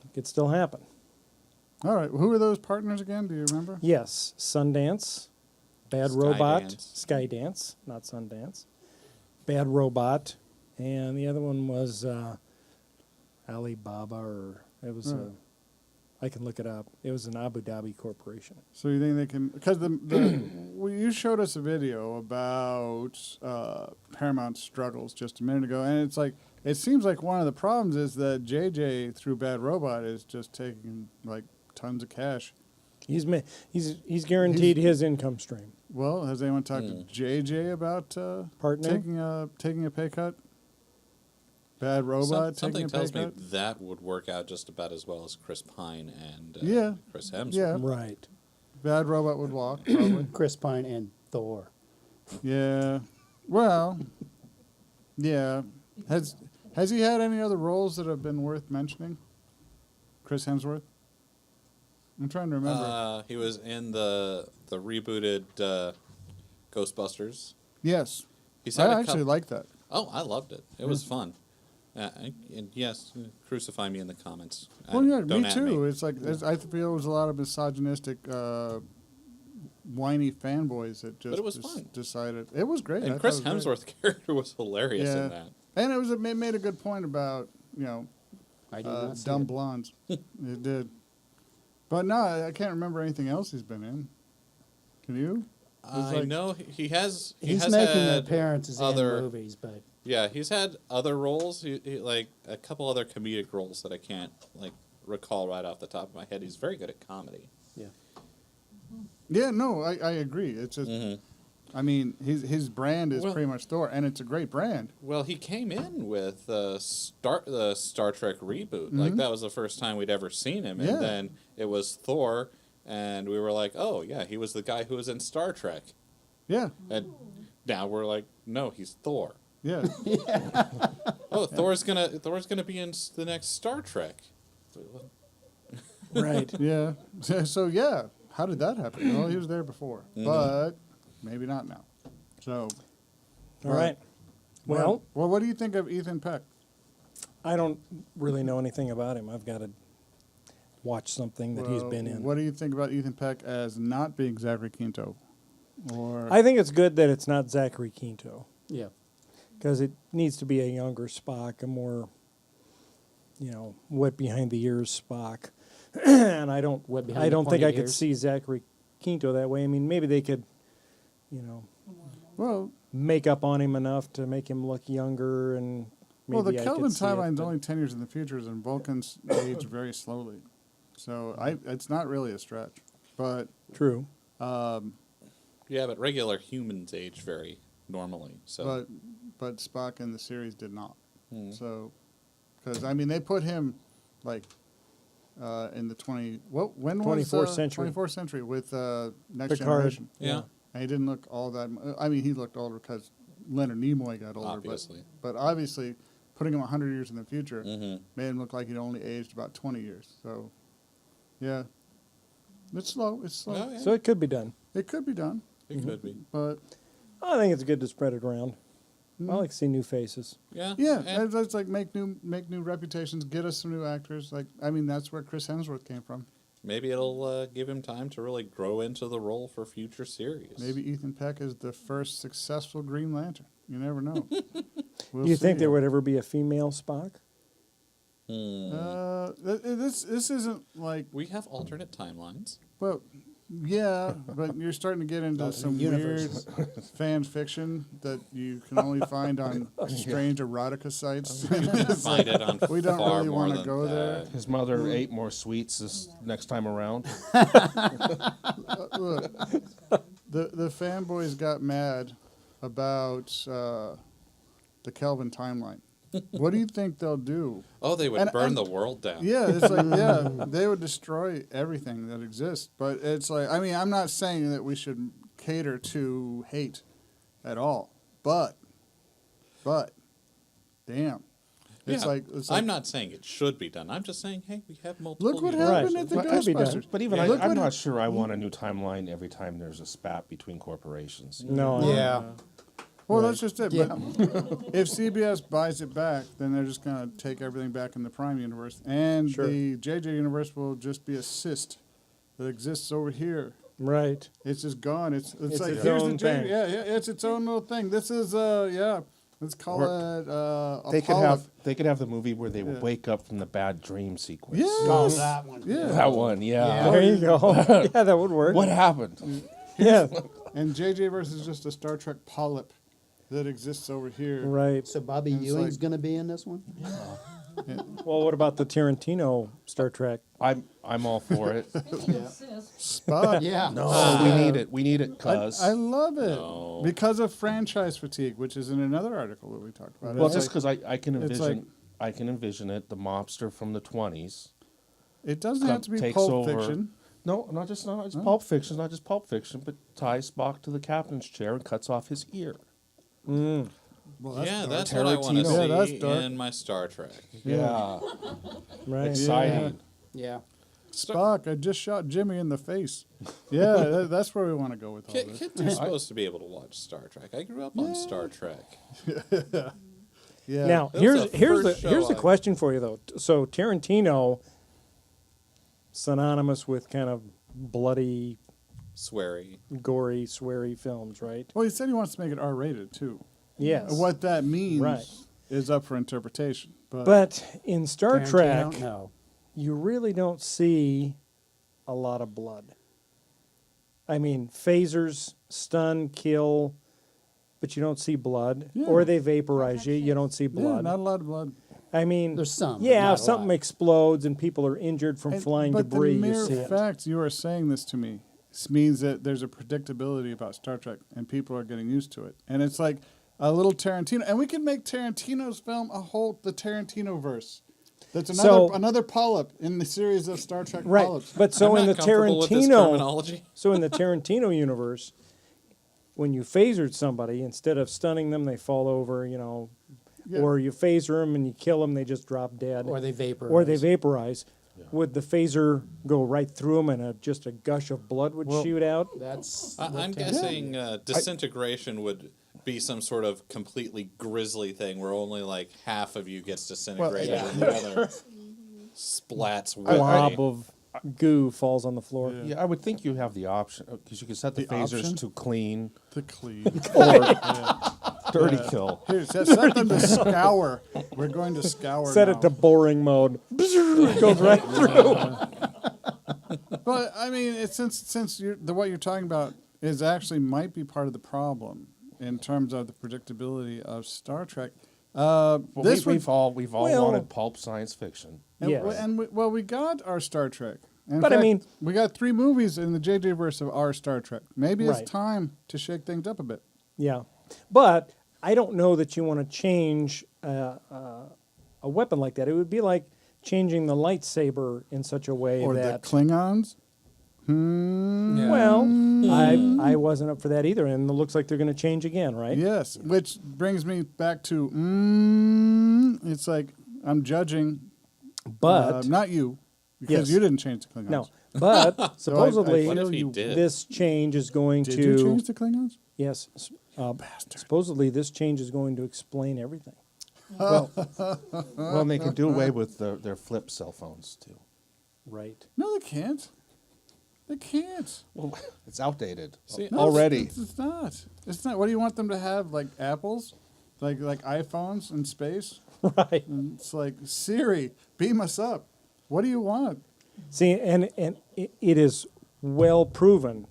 Speaker 2: it could still happen.
Speaker 3: All right. Who are those partners again? Do you remember?
Speaker 2: Yes, Sundance, Bad Robot,
Speaker 5: Skydance.
Speaker 2: Skydance, not Sundance, Bad Robot, and the other one was Alibaba, or it was.
Speaker 3: Right.
Speaker 2: I can look it up. It was an Abu Dhabi corporation.
Speaker 3: So you think they can? Because well, you showed us a video about Paramount's struggles just a minute ago, and it's like it seems like one of the problems is that JJ through Bad Robot is just taking like tons of cash.
Speaker 2: He's guaranteed his income stream.
Speaker 3: Well, has anyone talked to JJ about
Speaker 2: Partnering?
Speaker 3: taking a pay cut? Bad Robot
Speaker 5: Something
Speaker 3: taking a pay
Speaker 5: tells me
Speaker 3: cut?
Speaker 5: that would work out just about as well as Chris Pine and
Speaker 3: Yeah.
Speaker 5: Chris Hemsworth.
Speaker 3: Yeah,
Speaker 2: Right.
Speaker 3: Bad Robot would walk probably.
Speaker 4: Chris Pine and Thor.
Speaker 3: Yeah. Well. Yeah. Has he had any other roles that have been worth mentioning? Chris Hemsworth. I'm trying to remember.
Speaker 5: He was in the rebooted Ghostbusters.
Speaker 3: Yes.
Speaker 5: He's had
Speaker 3: I
Speaker 5: a
Speaker 3: actually
Speaker 5: couple-
Speaker 3: like that.
Speaker 5: Oh, I loved it. It was fun. And yes, crucify me in the comments.
Speaker 3: Well, yeah,
Speaker 5: Don't
Speaker 3: me
Speaker 5: at
Speaker 3: too. It's like I feel it was a lot of misogynistic, whiny fanboys that just
Speaker 5: But it was fun.
Speaker 3: decided it was great. I
Speaker 5: And
Speaker 3: thought
Speaker 5: Chris
Speaker 3: it was great.
Speaker 5: Hemsworth's character was hilarious
Speaker 3: Yeah.
Speaker 5: in that.
Speaker 3: And it made a good point about
Speaker 4: I do not see
Speaker 3: dumb
Speaker 4: it.
Speaker 3: blondes. It did. But no, I can't remember anything else he's been in. Can you?
Speaker 5: I know he has. He
Speaker 4: He's
Speaker 5: has
Speaker 4: making
Speaker 5: had
Speaker 4: appearances
Speaker 5: other,
Speaker 4: in movies, but
Speaker 5: Yeah, he's had other roles. He like a couple other comedic roles that I can't recall right off the top of my head. He's very good at comedy.
Speaker 4: yeah.
Speaker 3: Yeah, no, I agree. It's just, I mean, his brand is
Speaker 5: Well-
Speaker 3: pretty much Thor, and it's a great brand.
Speaker 5: Well, he came in with the Star Trek reboot. Like that was the first time we'd ever seen him,
Speaker 3: Yeah.
Speaker 5: and then it was Thor, and we were like, oh yeah, he was the guy who was in Star Trek,
Speaker 3: Yeah,
Speaker 5: and now we're like, no, he's Thor.
Speaker 3: yeah.
Speaker 5: Oh, Thor's gonna be in the next Star Trek.
Speaker 2: Right.
Speaker 3: Yeah. So yeah, how did that happen? Well, he was there before, but maybe not now. So,
Speaker 2: All right. Well,
Speaker 3: what do you think of Ethan Peck?
Speaker 2: I don't really know anything about him. I've got to watch something that he's been in.
Speaker 3: What do you think about Ethan Peck as not being Zachary Quinto? Or
Speaker 2: I think it's good that it's not Zachary Quinto
Speaker 4: Yeah.
Speaker 2: because it needs to be a younger Spock, a more wet behind the ears Spock. And I don't
Speaker 4: Wet behind
Speaker 2: I
Speaker 4: the
Speaker 2: don't think
Speaker 4: pointy
Speaker 2: I could
Speaker 4: ears.
Speaker 2: see Zachary Quinto that way. I mean, maybe they could,
Speaker 3: Well,
Speaker 2: make up on him enough to make him look younger, and maybe
Speaker 3: the
Speaker 2: I
Speaker 3: Kelvin
Speaker 2: could see it,
Speaker 3: timeline's
Speaker 2: but-
Speaker 3: only 10 years in the future, and Vulcans age very slowly. So it's not really a stretch. But
Speaker 2: True.
Speaker 5: Yeah, but regular humans age very normally. So
Speaker 3: but Spock in the series did not.
Speaker 5: Hmm.
Speaker 3: So, because I mean, they put him like in the when was
Speaker 2: 24th century.
Speaker 3: 24th century with Next
Speaker 2: Picard.
Speaker 3: Generation.
Speaker 5: yeah,
Speaker 3: And he didn't look all that. I mean, he looked older because Leonard Nimoy got older.
Speaker 5: Obviously.
Speaker 3: But obviously, putting him 100 years in the future
Speaker 5: Mhm.
Speaker 3: made him look like he'd only aged about 20 years. So, yeah, it's slow. It's slow.
Speaker 5: Oh, yeah.
Speaker 2: So it could be done.
Speaker 3: It could be done,
Speaker 5: it could be.
Speaker 3: but
Speaker 2: I think it's good to spread it around. I like to see new faces.
Speaker 5: Yeah,
Speaker 3: yeah,
Speaker 5: and-
Speaker 3: it's like make new reputations, get us some new actors. Like, I mean, that's where Chris Hemsworth came from.
Speaker 5: maybe it'll give him time to really grow into the role for future series.
Speaker 3: Maybe Ethan Peck is the first successful Green Lantern. You never know. We'll
Speaker 2: You think
Speaker 3: see.
Speaker 2: there would ever be a female Spock?
Speaker 3: This isn't like,
Speaker 5: We have alternate timelines.
Speaker 3: well, yeah, but you're starting to get into some
Speaker 4: universe.
Speaker 3: weird fan fiction that you can only find on strange erotica sites.
Speaker 5: Find it on
Speaker 3: We don't
Speaker 5: far
Speaker 3: really
Speaker 5: more
Speaker 3: wanna
Speaker 5: than
Speaker 3: go there.
Speaker 5: that.
Speaker 6: His mother ate more sweets this next time around.
Speaker 3: Look, the fanboys got mad about the Kelvin timeline. What do you think they'll do?
Speaker 5: Oh, they would
Speaker 3: And-
Speaker 5: burn
Speaker 3: and-
Speaker 5: the world down.
Speaker 3: Yeah, it's like, yeah, they would destroy everything that exists. But it's like, I mean, I'm not saying that we should cater to hate at all. But, damn. It's
Speaker 5: Yeah.
Speaker 3: like,
Speaker 5: I'm not saying it should be done. I'm just saying, hey, we have multiple.
Speaker 3: look what
Speaker 5: universes.
Speaker 3: happened
Speaker 2: Right.
Speaker 3: at the
Speaker 2: Well, that'd be done.
Speaker 3: Ghostbusters.
Speaker 6: But even
Speaker 5: Yeah.
Speaker 3: Look
Speaker 6: I'm
Speaker 3: what
Speaker 6: not sure I want a new timeline every time there's a spat between corporations.
Speaker 2: No.
Speaker 4: Yeah.
Speaker 3: Well,
Speaker 2: Right.
Speaker 3: that's just it.
Speaker 4: Yeah.
Speaker 3: But if CBS buys it back, then they're just going to take everything back in the Prime universe. And
Speaker 2: Sure.
Speaker 3: the JJ universe will just be a cyst that exists over here.
Speaker 2: Right.
Speaker 3: It's just gone. It's like,
Speaker 2: its
Speaker 3: here's
Speaker 2: own
Speaker 3: the JJ.
Speaker 2: thing.
Speaker 3: Yeah, it's its own little thing. This is, let's call it a
Speaker 6: They could
Speaker 3: polyp.
Speaker 6: have the movie where they
Speaker 3: Yeah.
Speaker 6: wake up from the bad dream sequence.
Speaker 3: Yeah.
Speaker 4: Oh, that one.
Speaker 3: Yeah.
Speaker 6: That one, yeah.
Speaker 2: There you go. Yeah, that would work.
Speaker 6: What happened?
Speaker 2: Yeah.
Speaker 3: And JJ versus just a Star Trek polyp that exists over here.
Speaker 2: Right.
Speaker 4: So Bobby
Speaker 3: It's
Speaker 4: Ewing's
Speaker 3: like-
Speaker 4: going to be in this one?
Speaker 2: Well, what about the Tarantino Star Trek?
Speaker 6: I'm all for it.
Speaker 3: Spock.
Speaker 4: Yeah.
Speaker 6: No, we need it. We need it, cuz.
Speaker 3: I love it
Speaker 5: No.
Speaker 3: because of franchise fatigue, which is in another article that we talked about.
Speaker 6: Well,
Speaker 3: It's
Speaker 6: just
Speaker 3: like-
Speaker 6: because I can
Speaker 3: it's
Speaker 6: envision, I can envision it. The mobster from the 20s.
Speaker 3: it doesn't have to be
Speaker 6: takes
Speaker 3: Pulp
Speaker 6: over.
Speaker 3: Fiction.
Speaker 6: No, not just Pulp Fiction, not just Pulp Fiction, but ties Spock to the captain's chair and cuts off his ear.
Speaker 3: Well,
Speaker 5: Yeah,
Speaker 3: dark.
Speaker 5: that's what I want to
Speaker 6: Tarantino.
Speaker 3: Yeah, that's
Speaker 5: see
Speaker 3: dark.
Speaker 5: in my Star Trek.
Speaker 6: Yeah,
Speaker 2: Right.
Speaker 6: exciting.
Speaker 4: Yeah.
Speaker 3: Spock. I just shot Jimmy in the face. Yeah, that's where we want to go with all this.
Speaker 5: Kids are supposed to be able to watch Star Trek. I grew up on Star Trek.
Speaker 3: Yeah.
Speaker 2: Now,
Speaker 5: That was
Speaker 2: here's
Speaker 5: the
Speaker 2: here's the
Speaker 5: first show
Speaker 2: here's the
Speaker 5: I-
Speaker 2: question for you though. So Tarantino, synonymous with kind of bloody,
Speaker 5: Sweary.
Speaker 2: gory, sweary films, right?
Speaker 3: Well, he said he wants to make it R-rated too.
Speaker 2: Yes.
Speaker 3: What that means
Speaker 2: Right.
Speaker 3: is up for interpretation.
Speaker 2: But in Star
Speaker 4: Tarantino?
Speaker 2: Trek,
Speaker 4: No.
Speaker 2: you really don't see a lot of blood. I mean, phasers, stun, kill, but you don't see blood.
Speaker 3: Yeah.
Speaker 2: Or they vaporize you. You don't see
Speaker 3: yeah,
Speaker 2: blood.
Speaker 3: not a lot of blood.
Speaker 2: I mean,
Speaker 4: There's some, but
Speaker 2: Yeah,
Speaker 4: not
Speaker 2: if
Speaker 4: a
Speaker 2: something
Speaker 4: lot.
Speaker 2: explodes and people are injured from
Speaker 3: And-
Speaker 2: flying
Speaker 3: but
Speaker 2: debris,
Speaker 3: the
Speaker 2: you
Speaker 3: mere
Speaker 2: see it.
Speaker 3: fact you are saying this to me means that there's a predictability about Star Trek, and people are getting used to it. And it's like a little Tarantino, and we can make Tarantino's film the Tarantino verse. That's
Speaker 2: So-
Speaker 3: another polyp in the series of Star Trek
Speaker 2: Right,
Speaker 3: polyps.
Speaker 2: but so
Speaker 5: I'm
Speaker 2: in the
Speaker 5: not comfortable with this
Speaker 2: Tarantino,
Speaker 5: terminology.
Speaker 2: so in the Tarantino universe, when you phasered somebody, instead of stunning them, they fall over,
Speaker 3: Yeah.
Speaker 2: or you phaser them and you kill them, they just drop dead,
Speaker 4: Or they vaporize.
Speaker 2: or they vaporize. Would the phaser go right through them and just a gush of blood would shoot out?
Speaker 4: That's.
Speaker 5: I'm guessing disintegration would be some sort of completely grisly thing where only like half of you gets disintegrated
Speaker 4: yeah.
Speaker 5: and the other splats
Speaker 2: Blob
Speaker 5: away.
Speaker 2: of goo falls on the floor.
Speaker 6: Yeah, I would think you have the option because you can set the,
Speaker 3: The
Speaker 6: phasers
Speaker 3: option?
Speaker 6: to clean,
Speaker 3: The clean.
Speaker 6: Dirty kill.
Speaker 3: Here, set them to scour. We're going to scour
Speaker 2: Set
Speaker 3: now.
Speaker 2: it to boring mode. It goes right through.
Speaker 3: But I mean, since what you're talking about is actually might be part of the problem in terms of the predictability of Star Trek.
Speaker 6: Well, we've all
Speaker 2: Well-
Speaker 6: wanted pulp science fiction.
Speaker 2: Yes.
Speaker 3: We got our Star Trek. In
Speaker 2: But I
Speaker 3: fact,
Speaker 2: mean-
Speaker 3: we got 3 movies in the JJ verse of our Star Trek. Maybe
Speaker 2: Right.
Speaker 3: it's time to shake things up a bit.
Speaker 2: Yeah, but I don't know that you want to change a weapon like that. It would be like changing the lightsaber in such a way
Speaker 3: Or
Speaker 2: that.
Speaker 3: the Klingons.
Speaker 2: Well, I wasn't up for that either, and it looks like they're going to change again, right?
Speaker 3: Yes, which brings me back to it's like I'm judging,
Speaker 2: But
Speaker 3: not you, because
Speaker 2: Yes.
Speaker 3: you didn't change the Klingons.
Speaker 2: no, but supposedly
Speaker 5: What if
Speaker 3: feel
Speaker 5: he
Speaker 3: you-
Speaker 5: did?
Speaker 2: this change is going
Speaker 3: Did
Speaker 2: to
Speaker 3: you change the Klingons?
Speaker 2: yes. Supposedly this change is going to explain everything.
Speaker 6: Well, and they can do away with their flip cell phones too.
Speaker 2: Right.
Speaker 3: No, they can't. They can't.
Speaker 6: Well, it's outdated
Speaker 5: See,
Speaker 3: No,
Speaker 6: already.
Speaker 3: It's not. It's not. What do you want them to have? Like apples, like iPhones in space?
Speaker 2: Right.
Speaker 3: And it's like Siri, beam us up. What do you want?
Speaker 2: See, and it is well proven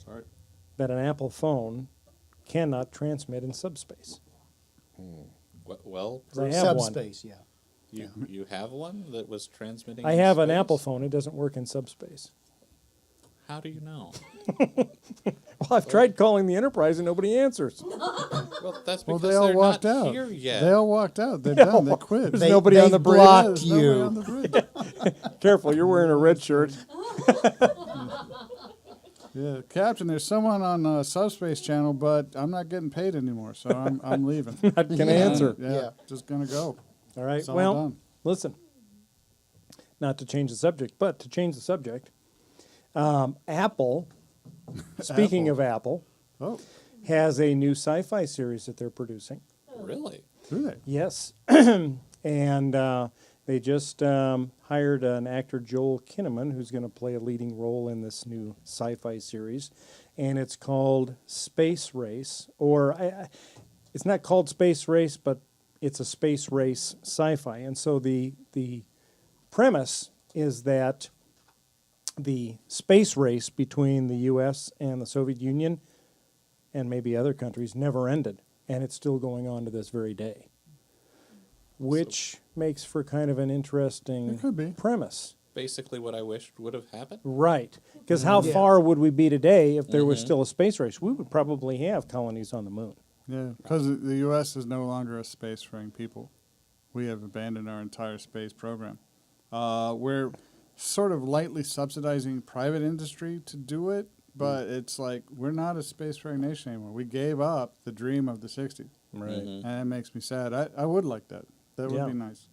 Speaker 3: Sorry.
Speaker 2: that an Apple phone cannot transmit in subspace.
Speaker 5: Well,
Speaker 2: 'Cause I have one.
Speaker 4: Subspace, yeah.
Speaker 5: you have one that was transmitting.
Speaker 2: I
Speaker 5: in
Speaker 2: have an
Speaker 5: space?
Speaker 2: Apple phone. It doesn't work in subspace.
Speaker 5: How do you know?
Speaker 2: Well, I've tried calling the Enterprise and nobody answers.
Speaker 5: Well, that's
Speaker 3: Well,
Speaker 5: because
Speaker 3: they all
Speaker 5: they're
Speaker 3: walked
Speaker 5: not
Speaker 3: out.
Speaker 5: here yet.
Speaker 3: They all walked out. They're done. They quit.
Speaker 2: There's nobody on the bridge.
Speaker 4: blocked
Speaker 3: There's nobody
Speaker 4: you.
Speaker 3: on the bridge.
Speaker 2: Careful, you're wearing a red shirt.
Speaker 3: Yeah, Captain. There's someone on Subspace Channel, but I'm not getting paid anymore, so I'm leaving.
Speaker 2: Not gonna answer.
Speaker 3: Yeah, just gonna go.
Speaker 2: All right.
Speaker 3: It's all
Speaker 2: Well,
Speaker 3: done.
Speaker 2: listen. Not to change the subject, but to change the subject. Apple. Speaking of Apple,
Speaker 3: Oh,
Speaker 2: has a new sci-fi series that they're producing.
Speaker 5: Really?
Speaker 3: do they?
Speaker 2: Yes, and they just hired an actor, Joel Kinnaman, who's going to play a leading role in this new sci-fi series, and it's called Space Race, or it's not called Space Race, but it's a space race sci-fi, and so the premise is that the space race between the U.S. and the Soviet Union and maybe other countries never ended, and it's still going on to this very day, which makes for kind of an interesting
Speaker 3: It could be.
Speaker 2: premise.
Speaker 5: Basically, what I wished would have happened.
Speaker 2: Right, because how
Speaker 4: Yeah.
Speaker 2: far would we be today if there was still a space race? We would probably have colonies on the moon.
Speaker 3: Yeah, because the U.S. is no longer a spacefaring people. We have abandoned our entire space program. We're sort of lightly subsidizing private industry to do it, but it's like we're not a spacefaring nation anymore. We gave up the dream of the 60s,
Speaker 2: Right.
Speaker 5: Mhm.
Speaker 3: and it makes me sad. I would like that. That would
Speaker 2: Yeah.
Speaker 3: be nice.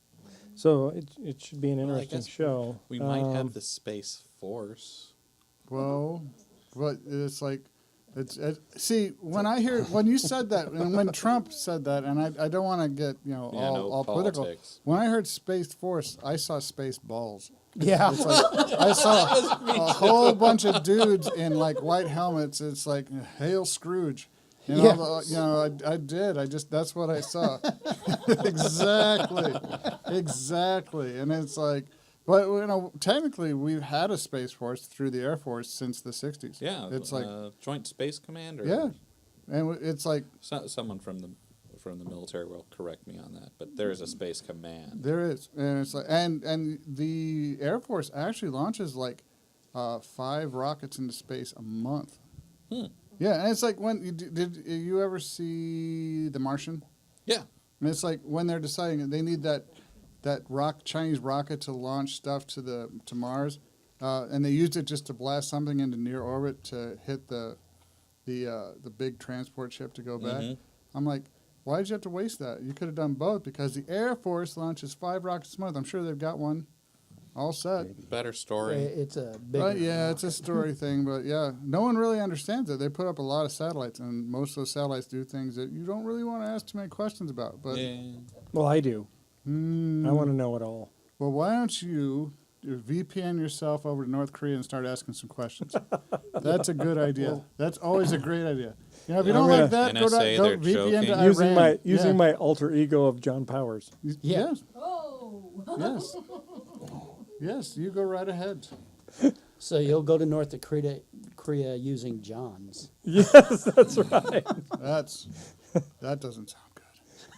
Speaker 2: So it should be an
Speaker 5: Well, I
Speaker 2: interesting
Speaker 5: guess
Speaker 2: show.
Speaker 5: We might have the Space Force.
Speaker 3: Well, but it's like, see, when you said that, and when Trump said that, and I don't want to get, all political.
Speaker 5: politics.
Speaker 3: When I heard Space Force, I saw Space Balls.
Speaker 4: Yeah.
Speaker 3: It's like, I saw a whole bunch of dudes in like white helmets. It's like, hail Scrooge. I did. That's what I saw. Exactly. And it's like, but technically we've had a Space Force through the Air Force since the 60s.
Speaker 5: Yeah,
Speaker 3: It's like,
Speaker 5: Joint Space Command. Or
Speaker 3: yeah. And it's like,
Speaker 5: someone from the military will correct me on that, but there is a Space Command.
Speaker 3: there is. And it's like, and the Air Force actually launches like 5 rockets into space a month. Yeah, and it's like did you ever see The Martian?
Speaker 5: Yeah.
Speaker 3: And it's like when they're deciding they need that Chinese rocket to launch stuff to Mars, and they used it just to blast something into near orbit to hit the big transport ship to go back.
Speaker 5: Mhm.
Speaker 3: I'm like, why did you have to waste that? You could have done both because the Air Force launches 5 rockets a month. I'm sure they've got one all set.
Speaker 5: Better story.
Speaker 4: It's a big.
Speaker 3: But yeah, it's a story thing. But yeah, no one really understands it. They put up a lot of satellites, and most of those satellites do things that you don't really want to ask too many questions about. But
Speaker 5: Yeah.
Speaker 2: Well, I do. I want to know it all.
Speaker 3: well, why don't you VPN yourself over to North Korea and start asking some questions? That's a good idea. That's always a great idea. You know, if you
Speaker 2: I'm
Speaker 3: don't
Speaker 2: gonna-
Speaker 3: like that, go
Speaker 5: NSA,
Speaker 3: to
Speaker 5: they're
Speaker 3: VPN to
Speaker 5: joking.
Speaker 3: Iran.
Speaker 2: Using my alter ego of John Powers.
Speaker 3: Yes.
Speaker 7: Oh.
Speaker 3: Yes. Yes, you go right ahead.
Speaker 4: So you'll go to North Korea using John's.
Speaker 2: Yes, that's right.
Speaker 3: That doesn't sound good.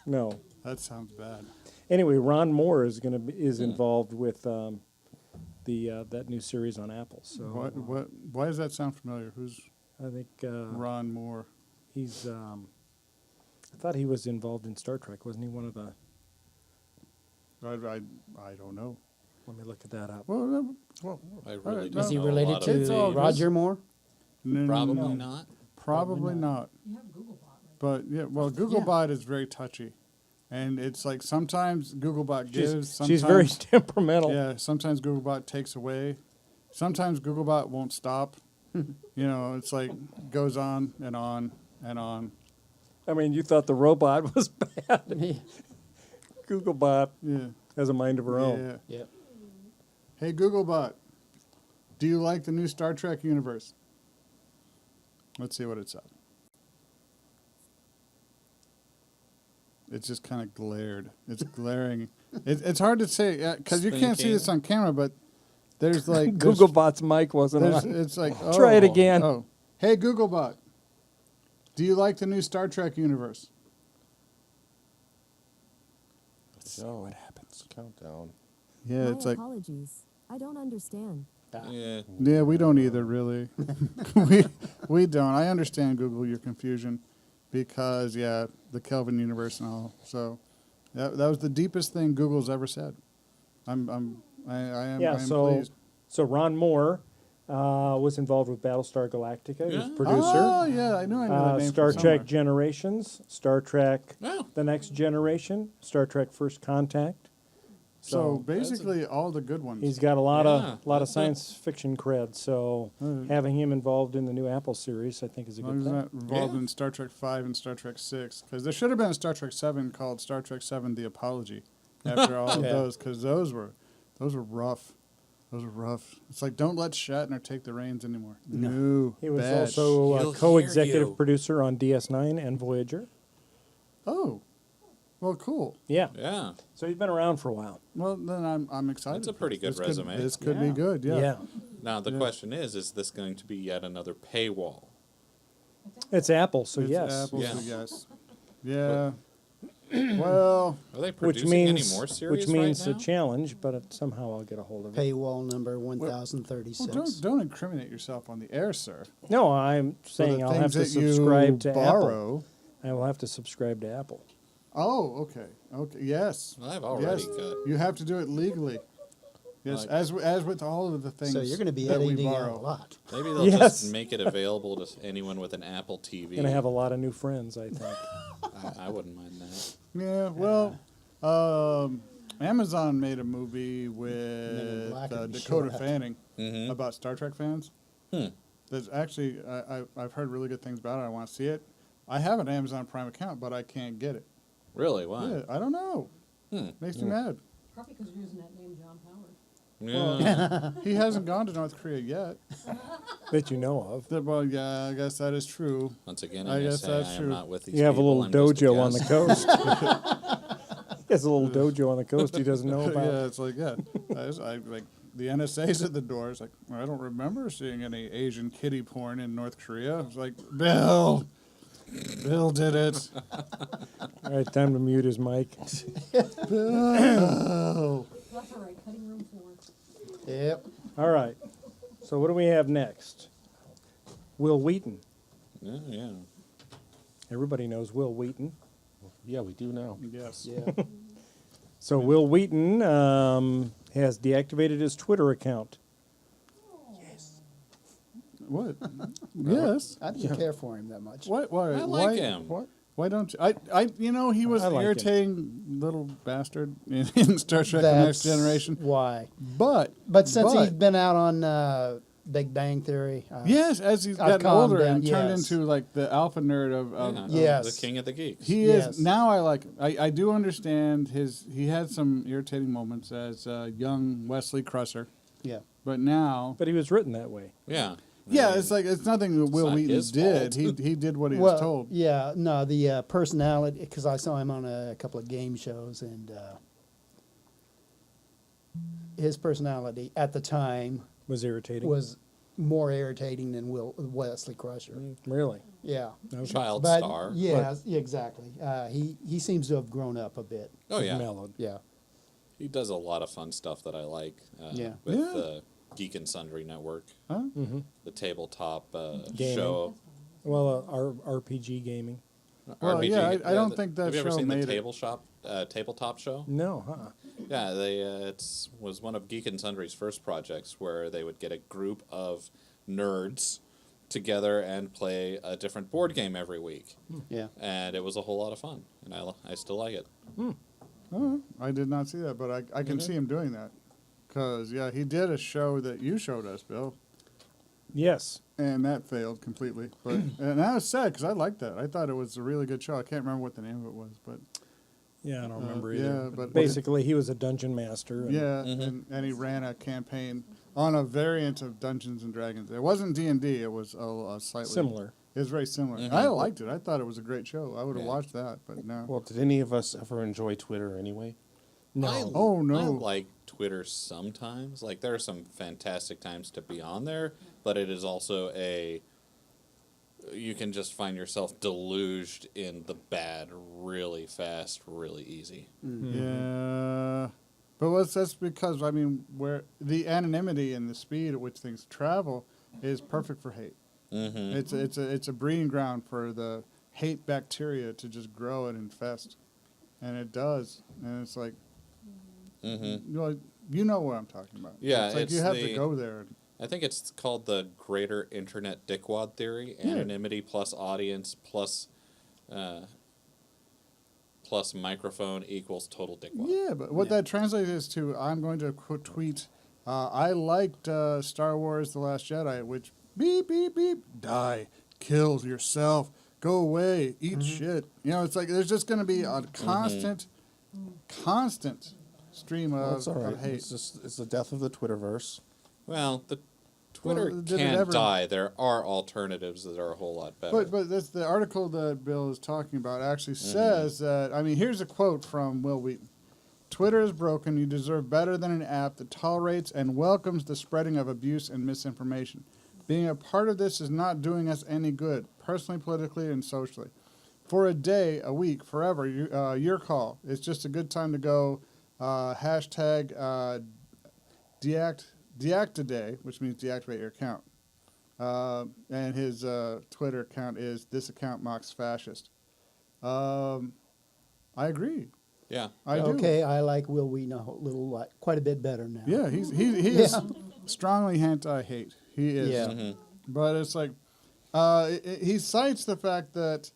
Speaker 2: No.
Speaker 3: That sounds bad.
Speaker 2: Anyway, Ron Moore is involved with that new series on Apple. So
Speaker 3: Why does that sound familiar? Who's
Speaker 2: I think
Speaker 3: Ron Moore?
Speaker 2: he's. I thought he was involved in Star Trek. Wasn't he one of the?
Speaker 3: I don't know.
Speaker 2: Let me look at that up.
Speaker 3: Well,
Speaker 5: I really
Speaker 3: right,
Speaker 5: don't
Speaker 4: Is he
Speaker 5: know a
Speaker 4: related
Speaker 5: lot of
Speaker 3: It's all
Speaker 4: to
Speaker 3: good.
Speaker 4: Roger Moore?
Speaker 3: no,
Speaker 5: Probably not.
Speaker 3: Probably not.
Speaker 7: You have Googlebot, right?
Speaker 3: But yeah, well, Googlebot is very touchy, and it's like sometimes Googlebot gives.
Speaker 2: She's very
Speaker 3: Sometimes,
Speaker 2: temperamental.
Speaker 3: yeah. Sometimes Googlebot takes away. Sometimes Googlebot won't stop. You know, it's like goes on and on and on.
Speaker 2: I mean, you thought the robot was bad.
Speaker 4: Yeah.
Speaker 2: Googlebot
Speaker 3: Yeah.
Speaker 2: has a mind of her own.
Speaker 3: Yeah.
Speaker 4: Yep.
Speaker 3: Hey Googlebot, do you like the new Star Trek universe? Let's see what it said. It's just kind of glared. It's glaring. It's hard to say because you can't see this on camera, but there's like
Speaker 2: Googlebot's mic wasn't
Speaker 3: there's,
Speaker 2: on.
Speaker 3: it's like
Speaker 2: Try it again.
Speaker 3: Oh, hey Googlebot, do you like the new Star Trek universe?
Speaker 6: So what happens? Countdown.
Speaker 3: Yeah, it's like
Speaker 8: apologies. I don't understand.
Speaker 5: Yeah.
Speaker 3: yeah, we don't either really. we don't. I understand Google your confusion because yeah, the Kelvin universe and all. So that was the deepest thing Google's ever said. I am pleased.
Speaker 2: So Ron Moore was involved with Battlestar Galactica. He was
Speaker 5: Yeah.
Speaker 2: producer.
Speaker 3: Oh yeah, I knew that name.
Speaker 2: Star
Speaker 3: from
Speaker 2: Trek
Speaker 3: somewhere.
Speaker 2: Generations, Star Trek
Speaker 5: Oh.
Speaker 2: The Next Generation, Star Trek First Contact.
Speaker 3: So basically, all the good ones.
Speaker 2: He's got a lot
Speaker 5: Yeah,
Speaker 2: of
Speaker 5: that's
Speaker 2: science fiction cred. So having him involved in the new Apple series, I think, is a
Speaker 3: As long
Speaker 2: good
Speaker 3: as
Speaker 2: thing.
Speaker 3: not involved
Speaker 5: Yeah.
Speaker 3: in Star Trek 5 and Star Trek 6. Because there should have been a Star Trek 7 called Star Trek 7 The Apology after all of
Speaker 2: Yeah.
Speaker 3: those. Because those were rough. Those were rough. It's like, don't let Shatner take the reins anymore. No.
Speaker 2: He was
Speaker 3: bad.
Speaker 2: also
Speaker 5: He'll
Speaker 2: a co-executive
Speaker 5: hear you.
Speaker 2: producer on DS9 and Voyager.
Speaker 3: Oh. Well, cool.
Speaker 2: Yeah.
Speaker 5: Yeah.
Speaker 2: So he's been around for a while.
Speaker 3: Well, then I'm excited.
Speaker 5: That's a
Speaker 3: for
Speaker 5: pretty
Speaker 3: this.
Speaker 5: good resume.
Speaker 3: This could be good, yeah.
Speaker 5: Now the question is this going to be yet another paywall?
Speaker 2: It's Apple, so
Speaker 3: It's
Speaker 2: yes.
Speaker 3: Apple, so
Speaker 5: Yeah.
Speaker 3: yes. Yeah. Well,
Speaker 5: Are they
Speaker 2: Which
Speaker 5: producing
Speaker 2: means,
Speaker 5: any more series
Speaker 2: which means
Speaker 5: right
Speaker 2: a
Speaker 5: now?
Speaker 2: challenge, but somehow I'll get a hold of it.
Speaker 4: Paywall number 1036.
Speaker 3: don't incriminate yourself on the air, sir.
Speaker 2: No, I'm
Speaker 3: For
Speaker 2: saying
Speaker 3: the
Speaker 2: I'll have
Speaker 3: things
Speaker 2: to
Speaker 3: that you
Speaker 2: subscribe to Apple.
Speaker 3: borrow.
Speaker 2: I will have to subscribe to Apple.
Speaker 3: Oh, okay. Okay. Yes.
Speaker 5: Well, I've already
Speaker 3: Yes.
Speaker 5: got.
Speaker 3: You have to do it legally. Yes,
Speaker 5: Like-
Speaker 3: as with all of the things.
Speaker 4: So you're going to be
Speaker 3: that we
Speaker 4: editing out
Speaker 3: borrow.
Speaker 4: a lot.
Speaker 5: Maybe they'll
Speaker 2: Yes.
Speaker 5: just make it available to anyone with an Apple TV.
Speaker 2: Gonna have a lot of new friends, I think.
Speaker 5: I wouldn't mind that.
Speaker 3: Yeah. Well, Amazon made a movie
Speaker 4: Men in
Speaker 3: with
Speaker 4: Black would be
Speaker 3: Dakota
Speaker 4: short.
Speaker 3: Fanning
Speaker 5: Mhm.
Speaker 3: about Star Trek fans. There's actually I've heard really good things about it. I want to see it. I have an Amazon Prime account, but I can't get it.
Speaker 5: Really? Why?
Speaker 3: Yeah, I don't know. Makes me mad.
Speaker 7: Probably because you're using that name, John Powers.
Speaker 5: Yeah.
Speaker 3: He hasn't gone to North Korea yet.
Speaker 2: That you know of.
Speaker 3: Well, yeah, I guess that is true.
Speaker 5: Once again,
Speaker 3: I
Speaker 5: I'm
Speaker 3: guess
Speaker 5: say
Speaker 3: that's
Speaker 5: I am
Speaker 3: true.
Speaker 5: not with these
Speaker 2: You have a
Speaker 5: people,
Speaker 2: little
Speaker 5: I'm just a
Speaker 2: dojo on the
Speaker 5: guest.
Speaker 2: coast. He has a little dojo on the coast he doesn't know about.
Speaker 3: Yeah, it's like I like the NSA's at the door. It's like I don't remember seeing any Asian kiddie porn in North Korea. It's like Bill did it.
Speaker 2: All right, time to mute his mic.
Speaker 3: Bill.
Speaker 7: That's all right, cutting room floor.
Speaker 4: Yep.
Speaker 2: All right. So what do we have next? Will Wheaton.
Speaker 5: Yeah, yeah.
Speaker 2: Everybody knows Will Wheaton.
Speaker 6: Yeah, we do now.
Speaker 3: Yes.
Speaker 4: Yeah.
Speaker 2: So Will Wheaton has deactivated his Twitter account.
Speaker 3: What? Yes.
Speaker 4: I didn't care for him that much.
Speaker 3: What? Why?
Speaker 5: I like
Speaker 3: why,
Speaker 5: him.
Speaker 3: What? Why don't you? He was
Speaker 2: I
Speaker 3: an
Speaker 2: like him.
Speaker 3: irritating little bastard in Star Trek: The Next Generation.
Speaker 4: Why?
Speaker 3: But
Speaker 4: Since he's been out on Big Bang Theory,
Speaker 3: yes, as he's
Speaker 4: I've
Speaker 3: gotten
Speaker 4: calmed
Speaker 3: older
Speaker 4: down,
Speaker 3: and turned
Speaker 4: yes.
Speaker 3: into like the alpha nerd of
Speaker 5: Yeah,
Speaker 4: Yes.
Speaker 5: The king of the geeks.
Speaker 3: he
Speaker 4: Yes.
Speaker 3: is now. I like. I do understand he had some irritating moments as young Wesley Crusher,
Speaker 4: yeah.
Speaker 3: but now
Speaker 2: But he was written that way.
Speaker 5: Yeah.
Speaker 3: Yeah, it's like it's nothing that Will
Speaker 5: not
Speaker 3: Wheaton
Speaker 5: his
Speaker 3: did.
Speaker 5: fault.
Speaker 3: He did what he was told.
Speaker 4: Yeah, no, the personality, because I saw him on a couple of game shows, and his personality at the time
Speaker 2: Was irritating.
Speaker 4: was more irritating than Wesley Crusher.
Speaker 2: Really?
Speaker 4: Yeah.
Speaker 5: Child
Speaker 4: But,
Speaker 5: star.
Speaker 4: yeah, exactly. He seems to have grown up a bit.
Speaker 5: Oh yeah,
Speaker 2: Mellowed.
Speaker 4: Yeah.
Speaker 5: he does a lot of fun stuff that I like.
Speaker 4: Yeah.
Speaker 5: With
Speaker 3: Yeah.
Speaker 5: the Geek and Sundry Network,
Speaker 3: Huh?
Speaker 5: the tabletop
Speaker 2: Gaming.
Speaker 5: show.
Speaker 2: Well, RPG gaming.
Speaker 3: Well,
Speaker 5: RPG.
Speaker 3: yeah, I don't think that
Speaker 5: Have you ever
Speaker 3: show
Speaker 5: seen
Speaker 3: made
Speaker 5: the
Speaker 3: it.
Speaker 5: tabletop show?
Speaker 2: No, huh?
Speaker 5: Yeah, they was one of Geek and Sundry's first projects where they would get a group of nerds together and play a different board game every week,
Speaker 4: Yeah.
Speaker 5: and it was a whole lot of fun, and I still like it.
Speaker 3: Oh, I did not see that, but I can see him doing that. Because, yeah, he did a show that you showed us, Bill,
Speaker 2: Yes.
Speaker 3: and that failed completely. But and I was sad because I liked that. I thought it was a really good show. I can't remember what the name of it was, but
Speaker 2: Yeah, I don't remember
Speaker 3: yeah,
Speaker 2: either.
Speaker 3: but-
Speaker 2: Basically, he was a dungeon master. And
Speaker 3: yeah, and he ran a campaign on a variant of Dungeons and Dragons. It wasn't D&D. It was a slightly
Speaker 2: Similar.
Speaker 3: It was very similar.
Speaker 5: Mhm.
Speaker 3: I liked it. I thought it was a great show. I would have
Speaker 5: Yeah.
Speaker 3: watched that, but no.
Speaker 6: Well, did any of us ever enjoy Twitter anyway?
Speaker 2: No.
Speaker 3: Oh, no.
Speaker 5: I like Twitter sometimes. Like there are some fantastic times to be on there, but it is also you can just find yourself deluged in the bad really fast, really easy.
Speaker 3: Yeah, but that's because I mean, where the anonymity and the speed at which things travel is perfect for hate.
Speaker 5: Mm-hmm.
Speaker 3: It's a breeding ground for the hate bacteria to just grow and infest, and it does. And it's like,
Speaker 5: Mm-hmm.
Speaker 3: you know what I'm talking about.
Speaker 5: Yeah,
Speaker 3: it's like
Speaker 5: it's
Speaker 3: you have
Speaker 5: the-
Speaker 3: to go there.
Speaker 5: I think it's called the greater internet dickwad theory.
Speaker 3: Yeah.
Speaker 5: Anonymity plus audience plus microphone equals total dickwad.
Speaker 3: Yeah, but what that translates is to I'm going to tweet. I liked Star Wars: The Last Jedi, which beep beep beep die, kill yourself, go away, eat shit. You know, it's like there's just going to be a constant stream
Speaker 6: Well, it's all
Speaker 3: of
Speaker 6: right.
Speaker 3: hate.
Speaker 6: It's the death of the Twitterverse.
Speaker 5: Well, the Twitter
Speaker 3: Well, did it
Speaker 5: can't
Speaker 3: ever-
Speaker 5: die. There are alternatives that are a whole lot better.
Speaker 3: But that's the article that Bill is talking about actually says that, I mean, here's a quote from Will Wheaton. Twitter is broken. You deserve better than an app that tolerates and welcomes the spreading of abuse and misinformation. Being a part of this is not doing us any good, personally, politically, and socially. For a day, a week, forever, your call. It's just a good time to go hashtag deactiday, which means deactivate your account. And his Twitter account is this account mocks fascist. I agree.
Speaker 5: yeah.
Speaker 3: I do.
Speaker 4: Okay, I like Will Wheaton quite a bit better now.
Speaker 3: Yeah, he is strongly anti-hate. He is.
Speaker 4: Yeah.
Speaker 5: Mm-hmm.
Speaker 3: But it's like he cites the fact that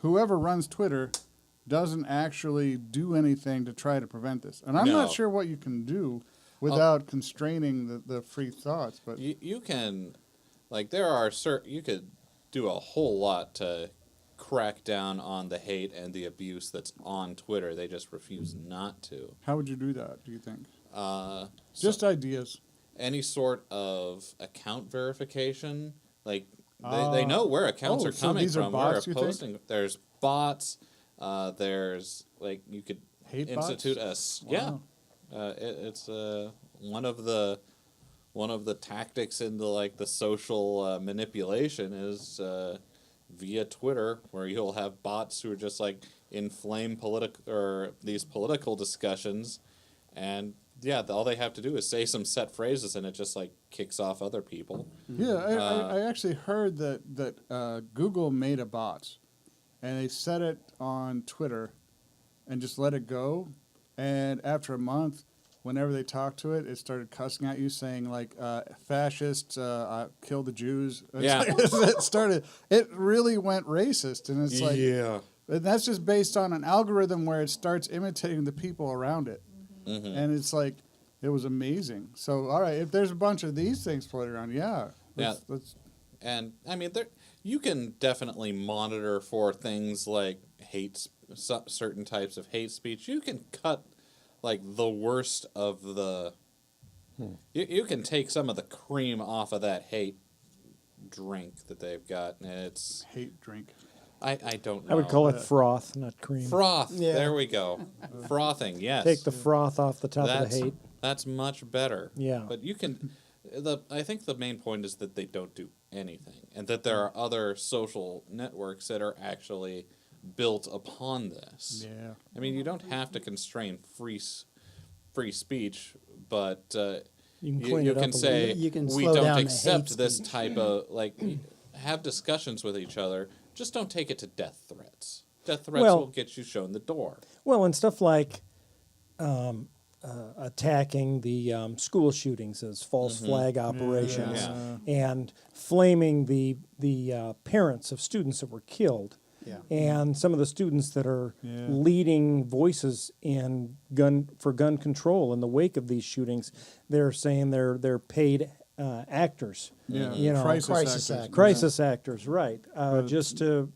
Speaker 3: whoever runs Twitter doesn't actually do anything to try to prevent this. And I'm not
Speaker 5: No.
Speaker 3: sure what you can do without constraining the free thoughts. But
Speaker 5: You can, like, there are you could do a whole lot to crack down on the hate and the abuse that's on Twitter. They just refuse not to.
Speaker 3: how would you do that, do you think?
Speaker 5: Just
Speaker 3: Ideas.
Speaker 5: any sort of account verification, like they know where accounts
Speaker 3: Oh,
Speaker 5: are
Speaker 3: so
Speaker 5: coming
Speaker 3: these are
Speaker 5: from.
Speaker 3: bots,
Speaker 5: where
Speaker 3: you think?
Speaker 5: posting. There's bots. There's like you could
Speaker 3: Hate
Speaker 5: institute
Speaker 3: bots?
Speaker 5: yeah. It's one of the tactics in the social manipulation is via Twitter, where you'll have bots who are just like inflame these political discussions, and yeah, all they have to do is say some set phrases, and it just like kicks off other people.
Speaker 3: Yeah, I actually heard that Google made a bot, and they set it on Twitter, and just let it go. And after a month, whenever they talked to it, it started cussing at you, saying like "fascist, kill the Jews." It's
Speaker 5: Yeah.
Speaker 3: like, it really went racist, and it's like,
Speaker 6: yeah.
Speaker 3: and that's just based on an algorithm where it starts imitating the people around it.
Speaker 5: Mm-hmm.
Speaker 3: And it's like, it was amazing. So, all right, if there's a bunch of these things floating around, let's
Speaker 5: And I mean, you can definitely monitor for things like certain types of hate speech. You can cut like the worst of the You can take some of the cream off of that hate drink that they've got, and it's
Speaker 3: Hate drink.
Speaker 5: I don't know.
Speaker 2: I would call it froth, not cream.
Speaker 5: froth.
Speaker 4: Yeah.
Speaker 5: There we go. Frothing. Yes.
Speaker 2: Take the froth off the top of
Speaker 5: That's
Speaker 2: the hate.
Speaker 5: that's much better.
Speaker 2: Yeah.
Speaker 5: But you can. I think the main point is that they don't do anything, and that there are other social networks that are actually built upon this.
Speaker 3: Yeah.
Speaker 5: I mean, you don't have to constrain free speech, but
Speaker 2: You can clean it up
Speaker 5: can
Speaker 2: a
Speaker 5: say
Speaker 4: little. You can
Speaker 5: we
Speaker 4: slow
Speaker 5: don't
Speaker 4: down the
Speaker 5: accept
Speaker 4: hate
Speaker 5: this
Speaker 4: speech.
Speaker 5: type of have discussions with each other. Just don't take it to death threats. Death threats
Speaker 2: Well-
Speaker 5: will get you shown the door.
Speaker 2: Well, and stuff like attacking the school shootings as false flag operations,
Speaker 5: Yeah.
Speaker 2: and flaming the parents of students that were killed,
Speaker 4: Yeah.
Speaker 2: and some of the students that are
Speaker 3: Yeah.
Speaker 2: leading voices in gun control in the wake of these shootings. They're saying they're paid actors.
Speaker 3: Yeah.
Speaker 2: You know,
Speaker 3: crisis actors.
Speaker 2: Crisis actors, right? Just to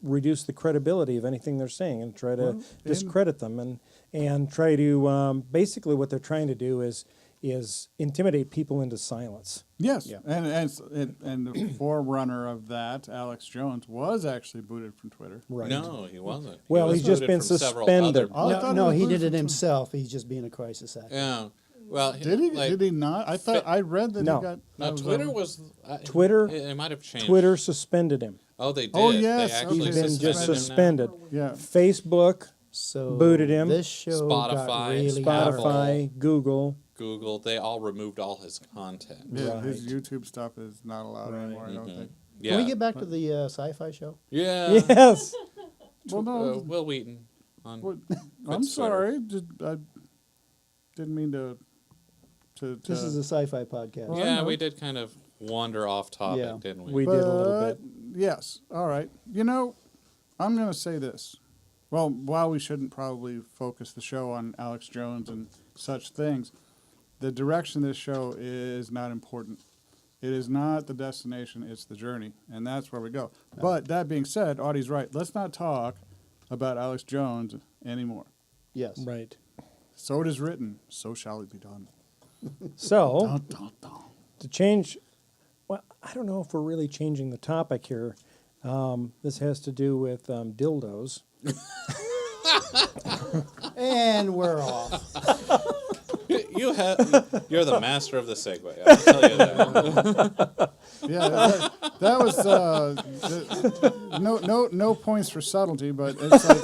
Speaker 2: reduce the credibility of anything they're saying and try to discredit them, and try to basically what they're trying to do is intimidate people into silence.
Speaker 3: Yes,
Speaker 4: Yeah.
Speaker 3: and the forerunner of that, Alex Jones, was actually booted from Twitter.
Speaker 2: Right.
Speaker 5: No, he wasn't.
Speaker 2: Well,
Speaker 5: He was
Speaker 2: he's just
Speaker 5: booted
Speaker 2: been
Speaker 5: from several
Speaker 2: suspended.
Speaker 5: other-
Speaker 3: I
Speaker 4: No,
Speaker 3: thought
Speaker 4: no,
Speaker 3: was
Speaker 4: he
Speaker 3: booted
Speaker 4: did it
Speaker 3: from
Speaker 4: himself. He's just being a crisis actor.
Speaker 5: Yeah. Well,
Speaker 3: Did he?
Speaker 5: like,
Speaker 3: Did he not? I thought I read that
Speaker 2: No.
Speaker 3: he got.
Speaker 5: No,
Speaker 3: that
Speaker 5: Twitter
Speaker 3: over.
Speaker 5: was.
Speaker 2: Twitter-
Speaker 5: It might have changed.
Speaker 2: Twitter suspended him.
Speaker 5: Oh, they did.
Speaker 3: Oh, yes,
Speaker 5: They actually
Speaker 3: okay.
Speaker 2: He's been just
Speaker 5: suspended him now.
Speaker 2: suspended.
Speaker 3: Yeah.
Speaker 2: Facebook,
Speaker 4: So
Speaker 2: Booted him.
Speaker 4: This show got
Speaker 5: Spotify,
Speaker 4: really
Speaker 2: Spotify, Google.
Speaker 5: Google, they all removed all his content.
Speaker 3: Yeah, his
Speaker 2: Right.
Speaker 3: YouTube stuff is not allowed anymore. I don't think.
Speaker 5: Yeah.
Speaker 4: Can we get back to the sci-fi show?
Speaker 5: Yeah.
Speaker 2: Yes.
Speaker 3: Well, no.
Speaker 5: Will Wheaton on.
Speaker 3: What-
Speaker 5: Quit
Speaker 3: I'm
Speaker 5: Twitter.
Speaker 3: sorry. I didn't mean to.
Speaker 4: This is a sci-fi podcast.
Speaker 3: Well,
Speaker 5: Yeah,
Speaker 3: no.
Speaker 5: we did kind of wander off topic,
Speaker 4: Yeah.
Speaker 5: didn't we?
Speaker 2: We did a little
Speaker 3: But,
Speaker 2: bit.
Speaker 3: Yes. All right. You know, I'm going to say this. Well, while we shouldn't probably focus the show on Alex Jones and such things, the direction of this show is not important. It is not the destination, it's the journey. And that's where we go. But that being said, Audie's right. Let's not talk about Alex Jones anymore.
Speaker 4: Yes.
Speaker 2: Right.
Speaker 3: So it is written, so shall it be done.
Speaker 2: So,
Speaker 3: Dun, dun, dun.
Speaker 2: to change, well, I don't know if we're really changing the topic here. This has to do with dildos.
Speaker 4: And we're off.
Speaker 5: You're the master of the segue. I'll tell you that.
Speaker 3: Yeah, that was no points for subtlety, but it's like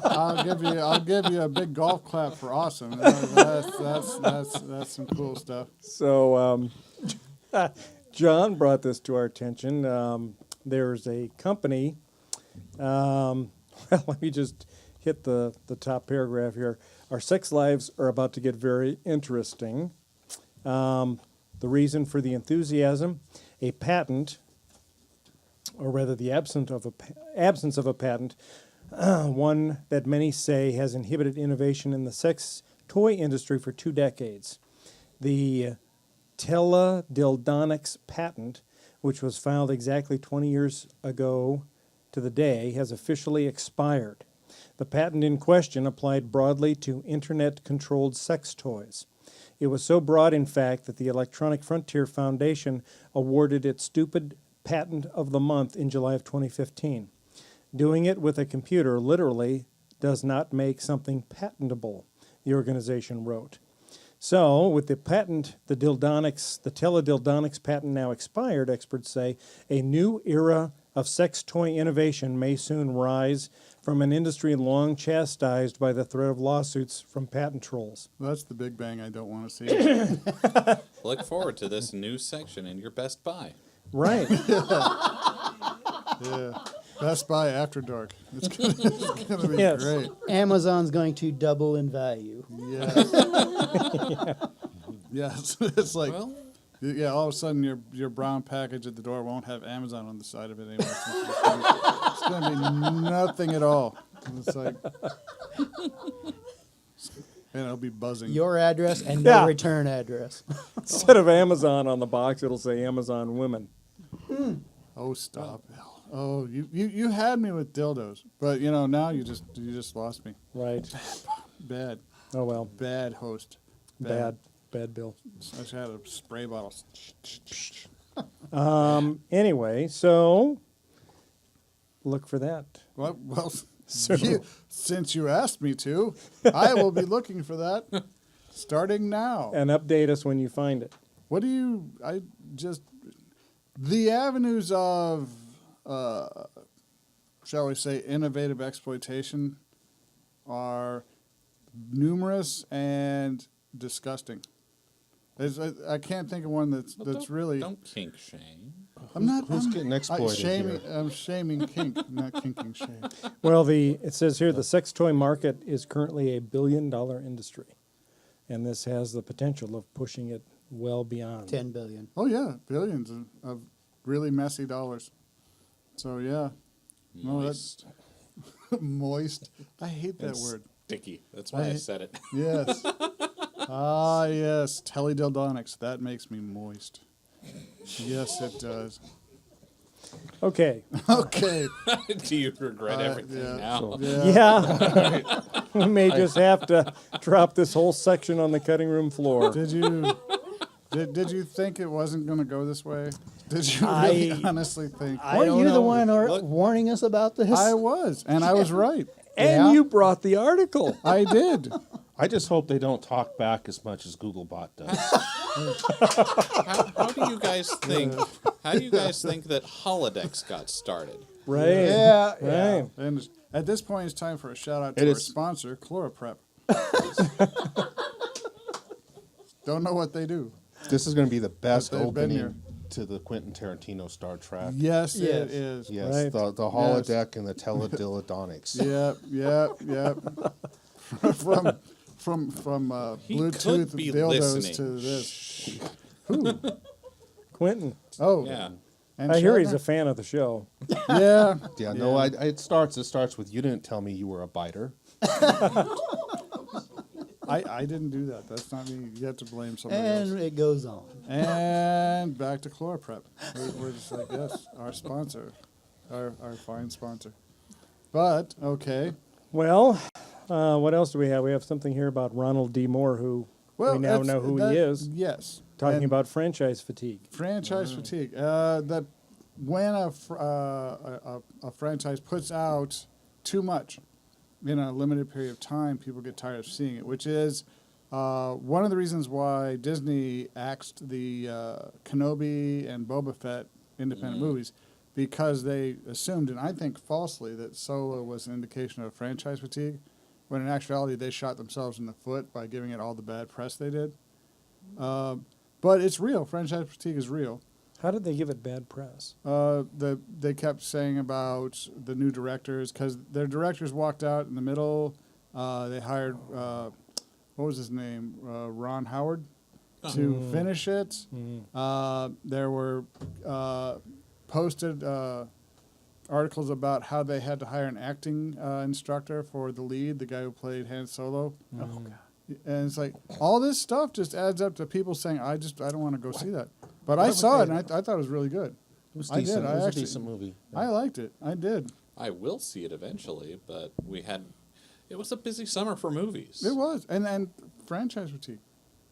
Speaker 3: I'll give you a big golf clap for awesome. That's some cool stuff.
Speaker 2: So, John brought this to our attention. There's a company. Well, let me just hit the top paragraph here. Our sex lives are about to get very interesting. The reason for the enthusiasm, a patent, or rather the absence of a patent, one that many say has inhibited innovation in the sex toy industry for 2 decades. The teledildonics patent, which was filed exactly 20 years ago to the day, has officially expired. The patent in question applied broadly to internet-controlled sex toys. It was so broad, in fact, that the Electronic Frontier Foundation awarded it Stupid Patent of the Month in July of 2015. Doing it with a computer literally does not make something patentable, the organization wrote. So, with the patent, the teledildonics patent now expired, experts say, a new era of sex toy innovation may soon rise from an industry long chastised by the threat of lawsuits from patent trolls.
Speaker 3: That's the big bang I don't want to see.
Speaker 5: Look forward to this new section in your Best Buy.
Speaker 2: Right.
Speaker 3: Yeah, Best Buy After Dark. It's gonna be
Speaker 2: Yes.
Speaker 3: great.
Speaker 4: Amazon's going to double in value.
Speaker 3: Yes. Yes. It's like.
Speaker 5: Well,
Speaker 3: Yeah, all of a sudden your brown package at the door won't have Amazon on the side of it anymore. It's going to be nothing at all. It's like, and it'll be buzzing.
Speaker 4: Your address and no
Speaker 2: Yeah.
Speaker 4: return address.
Speaker 2: Instead of Amazon on the box, it'll say Amazon Women.
Speaker 3: Oh, stop. Oh, you had me with dildos, but now you just lost me.
Speaker 2: Right.
Speaker 3: Bad.
Speaker 2: Oh, well.
Speaker 3: Bad host.
Speaker 2: Bad Bill.
Speaker 3: I just had a spray bottle.
Speaker 2: Anyway, so look for that.
Speaker 3: Well,
Speaker 2: So-
Speaker 3: since you asked me to, I will be looking for that starting now.
Speaker 2: And update us when you find it.
Speaker 3: What do you? The avenues of, shall we say, innovative exploitation are numerous and disgusting. I can't think of one that's really.
Speaker 5: Don't kink shame.
Speaker 3: I'm not.
Speaker 6: Who's
Speaker 3: I'm,
Speaker 6: getting exploited
Speaker 3: shaming,
Speaker 6: here?
Speaker 3: I'm shaming kink, not kinking shame.
Speaker 2: Well, it says here the sex toy market is currently a $1 billion industry, and this has the potential of pushing it well beyond.
Speaker 4: 10 billion.
Speaker 3: Oh yeah, billions of really messy dollars. So yeah, no, that's moist. I hate that
Speaker 5: And
Speaker 3: word.
Speaker 5: Sticky. That's why I said it.
Speaker 3: Yes. Ah, yes. Teledildonics. That makes me moist. Yes, it does.
Speaker 2: Okay.
Speaker 3: Okay.
Speaker 5: Do you regret everything
Speaker 3: yeah.
Speaker 5: now?
Speaker 3: Yeah.
Speaker 2: Yeah. We may just have to drop this whole section on the cutting room floor.
Speaker 3: Did you think it wasn't going to go this way? Did you really
Speaker 4: I-
Speaker 3: honestly think?
Speaker 4: Weren't you the one warning us about this?
Speaker 3: I was, and I was right.
Speaker 2: And
Speaker 4: Yeah.
Speaker 2: you brought the article.
Speaker 3: I did.
Speaker 6: I just hope they don't talk back as much as Googlebot does.
Speaker 5: How do you guys think? How do you guys think that holodecks got started?
Speaker 2: Right.
Speaker 3: Yeah.
Speaker 2: Right.
Speaker 3: And at this point, it's time for a shout out
Speaker 6: It
Speaker 3: to our
Speaker 6: is-
Speaker 3: sponsor, Chloroprep. Don't know what they do.
Speaker 6: This is going to be the best
Speaker 3: But they've been here.
Speaker 6: opening to the Quentin Tarantino Star Trek.
Speaker 3: Yes,
Speaker 4: Yes.
Speaker 3: it is.
Speaker 6: Yes,
Speaker 2: Right.
Speaker 6: the holodeck and the teledildonics.
Speaker 3: Yep. From
Speaker 5: He
Speaker 3: Bluetooth
Speaker 5: could be
Speaker 3: dildos
Speaker 5: listening.
Speaker 3: to this. Who?
Speaker 2: Quentin.
Speaker 3: Oh,
Speaker 5: Yeah.
Speaker 3: And
Speaker 2: I hear he's
Speaker 3: Shatner?
Speaker 2: a fan of the show.
Speaker 3: Yeah.
Speaker 6: Yeah, no, it starts with you didn't tell me you were a biter.
Speaker 3: I didn't do that. That's not me. You have to blame somebody else.
Speaker 4: And it goes on.
Speaker 3: And back to Chloroprep. We're just like, yes, our sponsor, our fine sponsor. But, okay.
Speaker 2: Well, what else do we have? We have something here about Ronald D. Moore, who
Speaker 3: Well,
Speaker 2: we now
Speaker 3: that's-
Speaker 2: know who
Speaker 3: that-
Speaker 2: he is,
Speaker 3: Yes.
Speaker 2: talking
Speaker 3: And
Speaker 2: about franchise fatigue.
Speaker 3: franchise fatigue. That when a franchise puts out too much in a limited period of time, people get tired of seeing it, which is one of the reasons why Disney axed the Kenobi and Boba Fett independent movies, because they assumed, and I think falsely, that Solo was an indication of franchise fatigue, when in actuality they shot themselves in the foot by giving it all the bad press they did. But it's real. Franchise fatigue is real.
Speaker 2: How did they give it bad press?
Speaker 3: They kept saying about the new directors, because their directors walked out in the middle. They hired, what was his name, Ron Howard, to finish it. There were posted articles about how they had to hire an acting instructor for the lead, the guy who played Han Solo. Oh, God. And it's like, all this stuff just adds up to people saying, I don't want to go see that. But I saw it, and I thought it was really good.
Speaker 6: It was
Speaker 3: I
Speaker 6: decent.
Speaker 3: did.
Speaker 6: It was
Speaker 3: I
Speaker 6: a decent movie.
Speaker 3: I liked it. I did.
Speaker 5: I will see it eventually, but it was a busy summer for movies.
Speaker 3: It was. And franchise fatigue.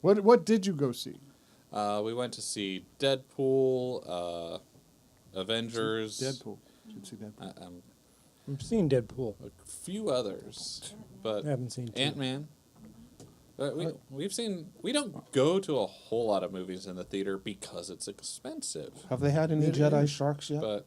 Speaker 3: What did you go see?
Speaker 5: We went to see Deadpool, Avengers,
Speaker 3: Deadpool. Should see Deadpool.
Speaker 2: I've seen Deadpool.
Speaker 5: a few others, but
Speaker 2: I haven't seen two.
Speaker 5: Ant-Man. But we don't go to a whole lot of movies in the theater because it's expensive.
Speaker 6: Have they had any
Speaker 3: It
Speaker 6: Jedi
Speaker 3: is.
Speaker 6: sharks yet?
Speaker 5: But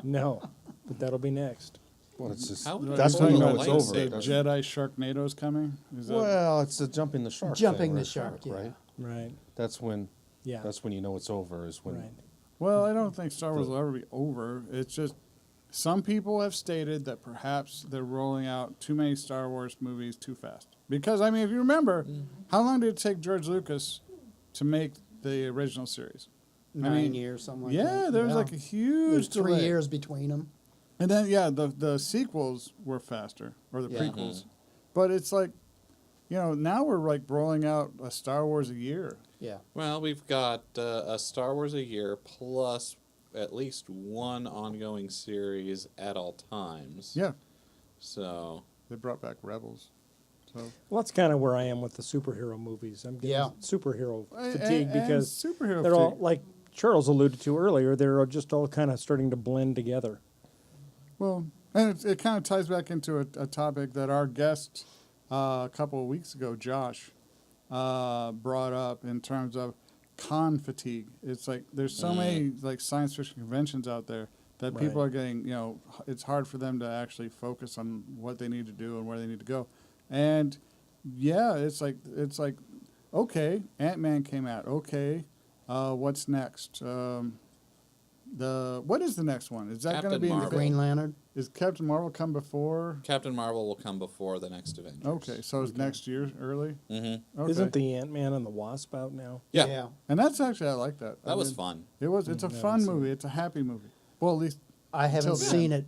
Speaker 2: No, but that'll be next.
Speaker 6: Well, it's just,
Speaker 5: How would
Speaker 6: that's
Speaker 5: I
Speaker 6: when you
Speaker 5: know
Speaker 6: know
Speaker 5: the
Speaker 6: it's over.
Speaker 5: lightsaber?
Speaker 3: The Jedi Sharknado's coming? Is that
Speaker 6: Well, it's the jumping the shark.
Speaker 4: Jumping
Speaker 6: thing,
Speaker 4: the
Speaker 6: right?
Speaker 4: shark, yeah.
Speaker 6: Right.
Speaker 2: Right.
Speaker 6: That's when.
Speaker 2: Yeah.
Speaker 6: That's when you know it's over. Is when.
Speaker 2: Right.
Speaker 3: Well, I don't think Star Wars will ever be over. It's just some people have stated that perhaps they're rolling out too many Star Wars movies too fast. Because, I mean, if you remember, how long did it take George Lucas to make the original series?
Speaker 4: 9 years, something like that.
Speaker 3: Yeah, there was like a huge
Speaker 4: There's 3
Speaker 3: delay.
Speaker 4: years between them.
Speaker 3: And then, yeah, the sequels were faster, or the
Speaker 4: Yeah.
Speaker 3: prequels. But it's like, now we're like rolling out a Star Wars a year.
Speaker 4: Yeah.
Speaker 5: well, we've got a Star Wars a year plus at least one ongoing series at all times.
Speaker 3: Yeah,
Speaker 5: So
Speaker 3: they brought back Rebels. So
Speaker 2: Well, that's kind of where I am with the superhero movies. I'm getting
Speaker 4: Yeah.
Speaker 2: superhero
Speaker 3: And-
Speaker 2: fatigue
Speaker 3: and
Speaker 2: because
Speaker 3: superhero
Speaker 2: they're all,
Speaker 3: fatigue.
Speaker 2: like Charles alluded to earlier, they're just all kind of starting to blend together.
Speaker 3: Well, and it kind of ties back into a topic that our guest a couple of weeks ago, Josh, brought up in terms of con fatigue. It's like there's so many like science fiction conventions out there that people
Speaker 2: Right.
Speaker 3: are getting, it's hard for them to actually focus on what they need to do and where they need to go. And yeah, it's like okay, Ant-Man came out. Okay, what's next? What is the next one? Is that going to
Speaker 5: Captain
Speaker 3: be
Speaker 5: Marvel.
Speaker 4: Green Lantern.
Speaker 3: Is Captain Marvel come before?
Speaker 5: Captain Marvel will come before the next Avengers.
Speaker 3: Okay, so it's next year early.
Speaker 5: Mm-hmm.
Speaker 3: Okay.
Speaker 2: Isn't the Ant-Man and the Wasp out now?
Speaker 5: Yeah,
Speaker 3: And that's actually I like that.
Speaker 5: that was fun.
Speaker 3: It's a fun movie. It's a happy movie. Well, at least
Speaker 4: I haven't
Speaker 3: Till then.
Speaker 4: seen it.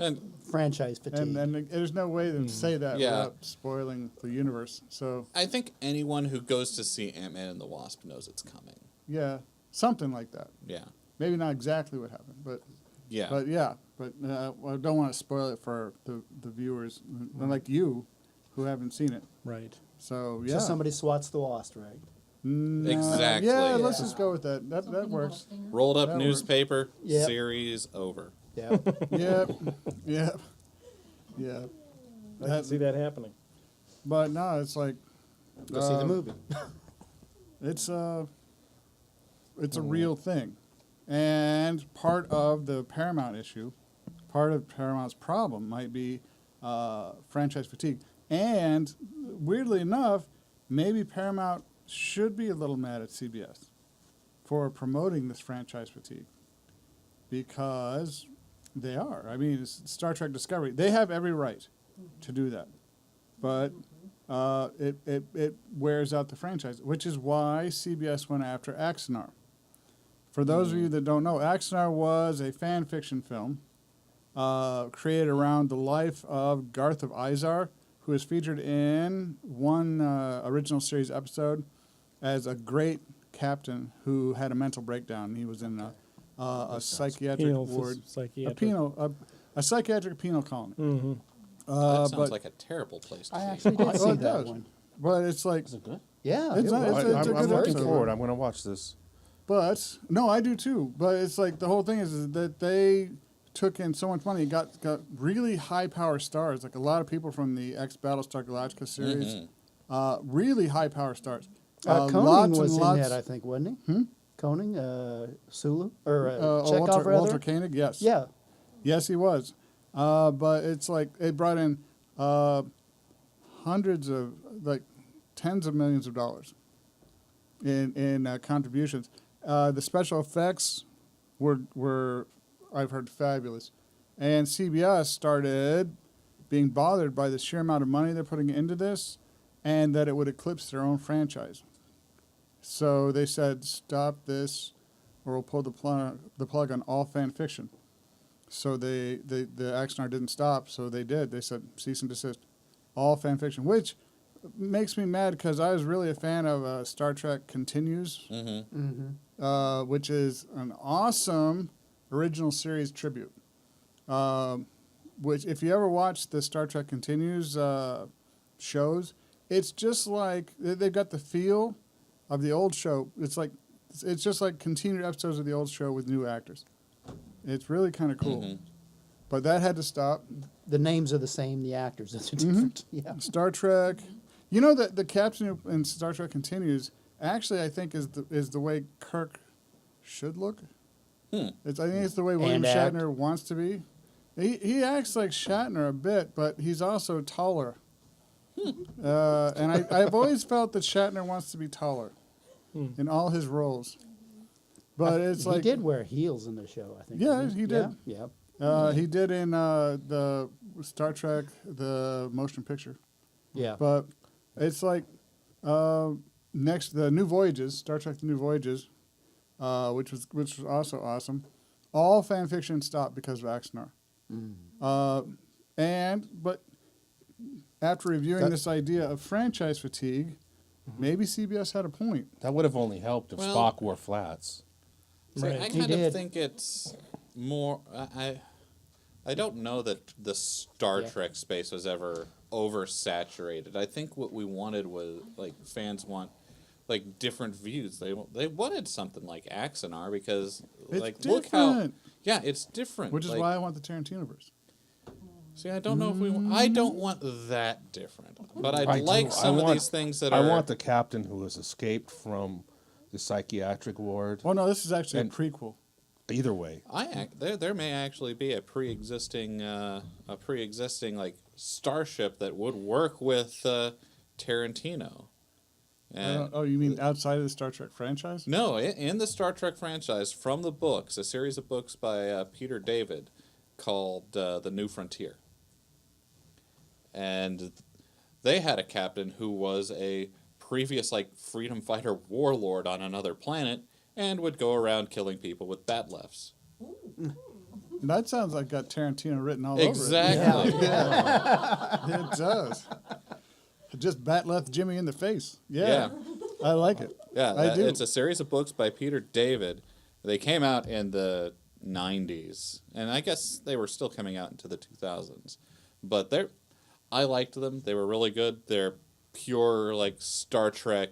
Speaker 5: And
Speaker 4: Franchise fatigue.
Speaker 3: and there's no way to say that
Speaker 5: Yeah.
Speaker 3: without spoiling the universe. So
Speaker 5: I think anyone who goes to see Ant-Man and the Wasp knows it's coming.
Speaker 3: yeah, something like that.
Speaker 5: Yeah.
Speaker 3: Maybe not exactly what happened, but
Speaker 5: Yeah.
Speaker 3: I don't want to spoil it for the viewers, like you, who haven't seen it.
Speaker 2: Right.
Speaker 3: So yeah,
Speaker 4: So somebody swats the Wasp, right?
Speaker 3: Nah,
Speaker 5: Exactly.
Speaker 3: Yeah, let's
Speaker 4: Yeah.
Speaker 3: just go with that. That
Speaker 7: Something
Speaker 3: works.
Speaker 7: about Stinger.
Speaker 5: Rolled up
Speaker 3: That
Speaker 5: newspaper,
Speaker 4: Yep.
Speaker 5: series over.
Speaker 4: Yeah.
Speaker 3: Yep, yep, yeah.
Speaker 2: I can see that happening.
Speaker 3: But no, it's like
Speaker 4: Go see the movie.
Speaker 3: it's a real thing, and part of the Paramount issue, part of Paramount's problem might be franchise fatigue. And weirdly enough, maybe Paramount should be a little mad at CBS for promoting this franchise fatigue, because they are. I mean, it's Star Trek Discovery. They have every right to do that, but it wears out the franchise, which is why CBS went after Axanar. For those of you that don't know, Axanar was a fan fiction film created around the life of Garth of Izar, who is featured in one original series episode as a great captain who had a mental breakdown. He was in a psychiatric
Speaker 2: Penal
Speaker 3: ward,
Speaker 2: psychiatric.
Speaker 3: a psychiatric penal colony.
Speaker 2: Mm-hmm.
Speaker 5: That sounds
Speaker 3: but-
Speaker 5: like a terrible place to
Speaker 4: I
Speaker 5: be.
Speaker 4: actually did
Speaker 3: Oh,
Speaker 4: see
Speaker 3: it
Speaker 4: that
Speaker 3: does.
Speaker 4: one.
Speaker 3: But it's like,
Speaker 6: Is it good?
Speaker 4: Yeah,
Speaker 3: It's
Speaker 4: it
Speaker 3: not-
Speaker 4: was.
Speaker 3: it's a
Speaker 6: I'm
Speaker 3: good
Speaker 6: looking
Speaker 3: episode.
Speaker 6: forward. I'm going to watch this.
Speaker 3: but no, I do too. But it's like the whole thing is that they took in so much money, got really high power stars, like a lot of people from the Battlestar Galactica series, really high power stars.
Speaker 4: Koenig
Speaker 3: lots
Speaker 4: was
Speaker 3: and
Speaker 4: in
Speaker 3: lots.
Speaker 4: that, I think, wasn't he? Koenig, Sulu, or Chekhov, rather.
Speaker 3: Walter Koenig, yes.
Speaker 4: Yeah.
Speaker 3: Yes, he was. But it's like it brought in hundreds of, like, tens of millions of dollars in contributions. The special effects were, I've heard, fabulous. And CBS started being bothered by the sheer amount of money they're putting into this and that it would eclipse their own franchise. So they said, stop this or we'll pull the plug on all fan fiction. So the Axanar didn't stop, so they did. They said, cease and desist, all fan fiction, which makes me mad because I was really a fan of Star Trek Continues, which is an awesome original series tribute. Which, if you ever watch the Star Trek Continues shows, it's just like they've got the feel of the old show. It's just like continued episodes of the old show with new actors. It's really kind of cool. But that had to stop.
Speaker 4: The names are the same, the actors are different. Yeah.
Speaker 3: Star Trek, you know that the captain in Star Trek Continues actually I think is the way Kirk should look. I think it's the way William
Speaker 4: And
Speaker 3: Shatner wants to be. He acts like Shatner a bit, but he's also taller. And I've always felt that Shatner wants to be taller in all his roles. But it's
Speaker 4: he
Speaker 3: like
Speaker 4: did wear heels in the show, I think.
Speaker 3: Yeah,
Speaker 4: didn't
Speaker 3: he did.
Speaker 4: Yeah.
Speaker 3: He did in the Star Trek the motion picture.
Speaker 4: Yeah.
Speaker 3: But it's like next the New Voyages, Star Trek: The New Voyages, which was also awesome. All fan fiction stopped because of Axanar. But after reviewing this idea of franchise fatigue, maybe CBS had a point.
Speaker 6: That would have only helped if
Speaker 5: Well-
Speaker 6: Spock wore flats.
Speaker 5: So
Speaker 2: Right.
Speaker 5: I
Speaker 4: He
Speaker 5: kind of
Speaker 4: did.
Speaker 5: think it's more. I don't know that the Star
Speaker 4: Yeah.
Speaker 5: Trek space was ever oversaturated. I think what we wanted was like fans want like different views. They wanted something like Axanar because
Speaker 3: It's
Speaker 5: like look how
Speaker 3: different.
Speaker 5: yeah, it's different.
Speaker 3: Which is
Speaker 5: like,
Speaker 3: why I want the Tarantino verse.
Speaker 5: see, I don't know if we. I don't want that different, but I'd
Speaker 6: I
Speaker 5: like
Speaker 6: do.
Speaker 5: some
Speaker 6: I
Speaker 5: of
Speaker 6: want-
Speaker 5: these things that
Speaker 6: I
Speaker 5: are.
Speaker 6: want the captain who has escaped from the psychiatric ward.
Speaker 3: Well, no, this is actually
Speaker 6: And-
Speaker 3: a prequel.
Speaker 6: Either way.
Speaker 5: There may actually be a pre-existing like starship that would work with Tarantino. And
Speaker 3: Oh, you mean outside of the Star Trek franchise?
Speaker 5: no, in the Star Trek franchise, from the books, a series of books by Peter David called The New Frontier. And they had a captain who was a previous like freedom fighter warlord on another planet and would go around killing people with bat lefts.
Speaker 3: That sounds like got Tarantino written all
Speaker 5: Exactly.
Speaker 3: over it. Yeah. It does. Just bat left Jimmy in the face. Yeah. I like it.
Speaker 5: Yeah,
Speaker 3: I do.
Speaker 5: it's a series of books by Peter David. They came out in the 90s, and I guess they were still coming out into the 2000s. But I liked them. They were really good. They're pure like Star Trek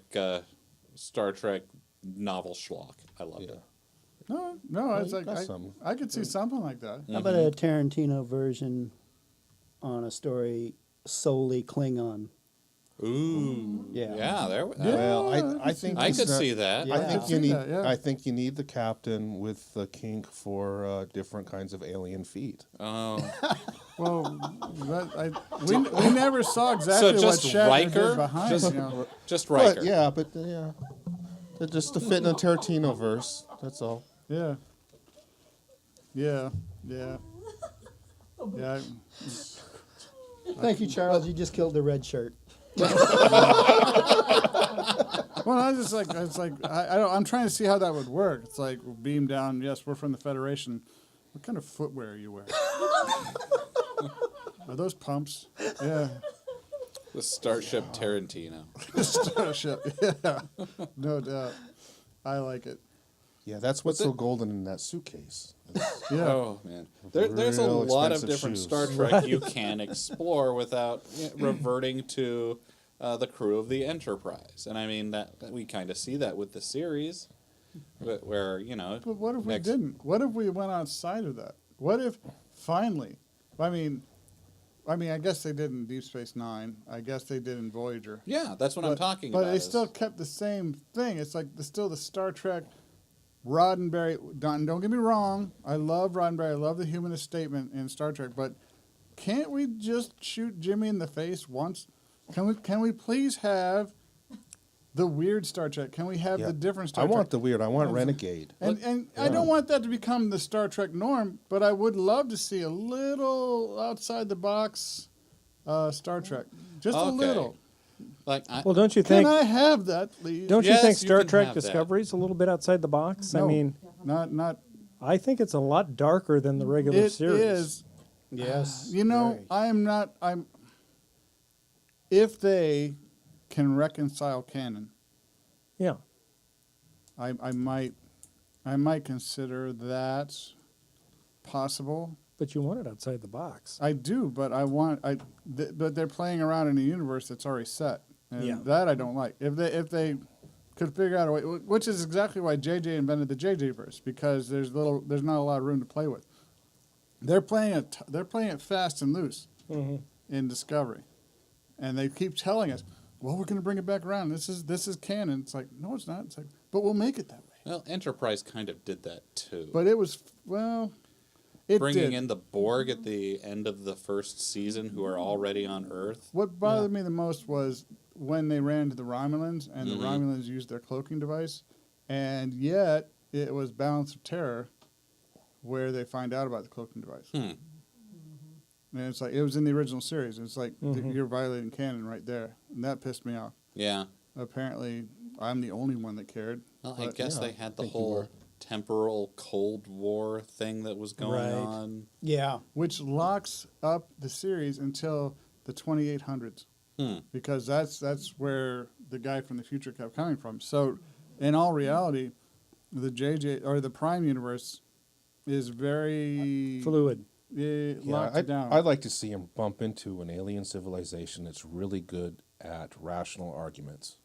Speaker 5: novel schlock. I loved it.
Speaker 3: No, it's like
Speaker 6: that's something.
Speaker 3: I could see something like that.
Speaker 4: How about a Tarantino version on a story solely Klingon?
Speaker 5: Ooh,
Speaker 4: Yeah.
Speaker 5: yeah.
Speaker 6: Well, I think
Speaker 5: I
Speaker 6: it's
Speaker 5: could
Speaker 6: not-
Speaker 5: see that.
Speaker 4: Yeah.
Speaker 6: I
Speaker 4: I
Speaker 6: think
Speaker 3: could
Speaker 6: you
Speaker 3: see
Speaker 6: need.
Speaker 3: that, yeah.
Speaker 6: I think you need the captain with the kink for different kinds of alien feet.
Speaker 5: Oh,
Speaker 3: Well, we never saw exactly what
Speaker 5: just
Speaker 3: Shatner
Speaker 5: Riker?
Speaker 3: did behind.
Speaker 5: Just-
Speaker 3: you know.
Speaker 5: just Riker.
Speaker 6: But yeah, just to fit in a Tarantino verse. That's all.
Speaker 3: Yeah. Yeah. Yeah. Yeah.
Speaker 4: Thank you, Charles. You just killed the red shirt.
Speaker 3: Well, I was just like, it's like I don't. I'm trying to see how that would work. It's like beam down. Yes, we're from the Federation. What kind of footwear are you wearing? Are those pumps? Yeah.
Speaker 5: The Starship Tarantino.
Speaker 3: Starship. Yeah. No doubt. I like it.
Speaker 6: Yeah, that's what's so golden in that suitcase.
Speaker 3: Yeah.
Speaker 5: Oh man, there's a
Speaker 6: Real
Speaker 5: lot of
Speaker 6: expensive
Speaker 5: different
Speaker 6: shoes.
Speaker 5: Star Trek you can explore without reverting to the crew of the Enterprise, and I mean that we kind of see that with the series, where you know.
Speaker 3: But what if we
Speaker 5: next-
Speaker 3: didn't? What if we went outside of that? What if finally? I mean, I guess they did in Deep Space Nine. I guess they did in Voyager.
Speaker 5: Yeah, that's what I'm talking about.
Speaker 3: But they
Speaker 5: is-
Speaker 3: still kept the same thing. It's like still the Star Trek. Roddenberry. Don't get me wrong. I love Roddenberry. I love the humanist statement in Star Trek. But can't we just shoot Jimmy in the face once? Can we please have the weird Star Trek? Can we have
Speaker 6: Yeah.
Speaker 3: the different Star
Speaker 6: I
Speaker 3: Trek?
Speaker 6: want the weird. I want Renegade.
Speaker 3: And I don't want that to become the Star Trek norm, but I would love to see a little outside the box Star Trek. Just a
Speaker 5: Okay.
Speaker 3: little.
Speaker 5: like
Speaker 2: Well, don't you
Speaker 3: Can
Speaker 2: think?
Speaker 3: I have that, please?
Speaker 2: Don't
Speaker 5: Yes,
Speaker 2: you think
Speaker 5: you
Speaker 2: Star
Speaker 5: can
Speaker 2: Trek
Speaker 5: have that.
Speaker 2: Discovery's a little bit outside the box? I
Speaker 3: No.
Speaker 2: mean,
Speaker 3: Not.
Speaker 2: I think it's a lot darker than the regular
Speaker 3: It
Speaker 2: series.
Speaker 3: is.
Speaker 4: Yes.
Speaker 3: You know,
Speaker 4: very.
Speaker 3: I'm. If they can reconcile canon,
Speaker 2: Yeah.
Speaker 3: I might consider that possible.
Speaker 2: But you want it outside the box.
Speaker 3: I do, but but they're playing around in a universe that's already set, and
Speaker 2: Yeah.
Speaker 3: that I don't like. If they could figure out a way, which is exactly why JJ invented the JJ verse, because there's not a lot of room to play with. They're playing it fast and loose in Discovery, and they keep telling us, "Well, we're going to bring it back around. This is canon." It's like, no, it's not. It's like, but we'll make it that way.
Speaker 5: well, Enterprise kind of did that too.
Speaker 3: But it was it
Speaker 5: Bringing
Speaker 3: did.
Speaker 5: in the Borg at the end of the first season, who are already on Earth.
Speaker 3: What bothered me the most was when they ran into the Romulans, and the Romulans used their cloaking device, and yet it was Balance of Terror where they find out about the cloaking device. And it's like, it was in the original series. It's like, you're violating canon right there. And that pissed me off.
Speaker 5: Yeah.
Speaker 3: Apparently, I'm the only one that cared.
Speaker 5: Well, I
Speaker 3: But,
Speaker 5: guess
Speaker 6: yeah,
Speaker 5: they had the
Speaker 6: think you
Speaker 5: whole
Speaker 6: were.
Speaker 5: temporal Cold War thing that was going
Speaker 2: Right.
Speaker 5: on.
Speaker 4: Yeah.
Speaker 3: Which locks up the series until the 2800s. Because that's where the guy from the future kept coming from. So, in all reality, the JJ or the Prime universe is very
Speaker 2: Fluid.
Speaker 3: It
Speaker 6: Yeah,
Speaker 3: locked it down.
Speaker 6: I'd like to see him bump into an alien civilization that's really good at rational arguments.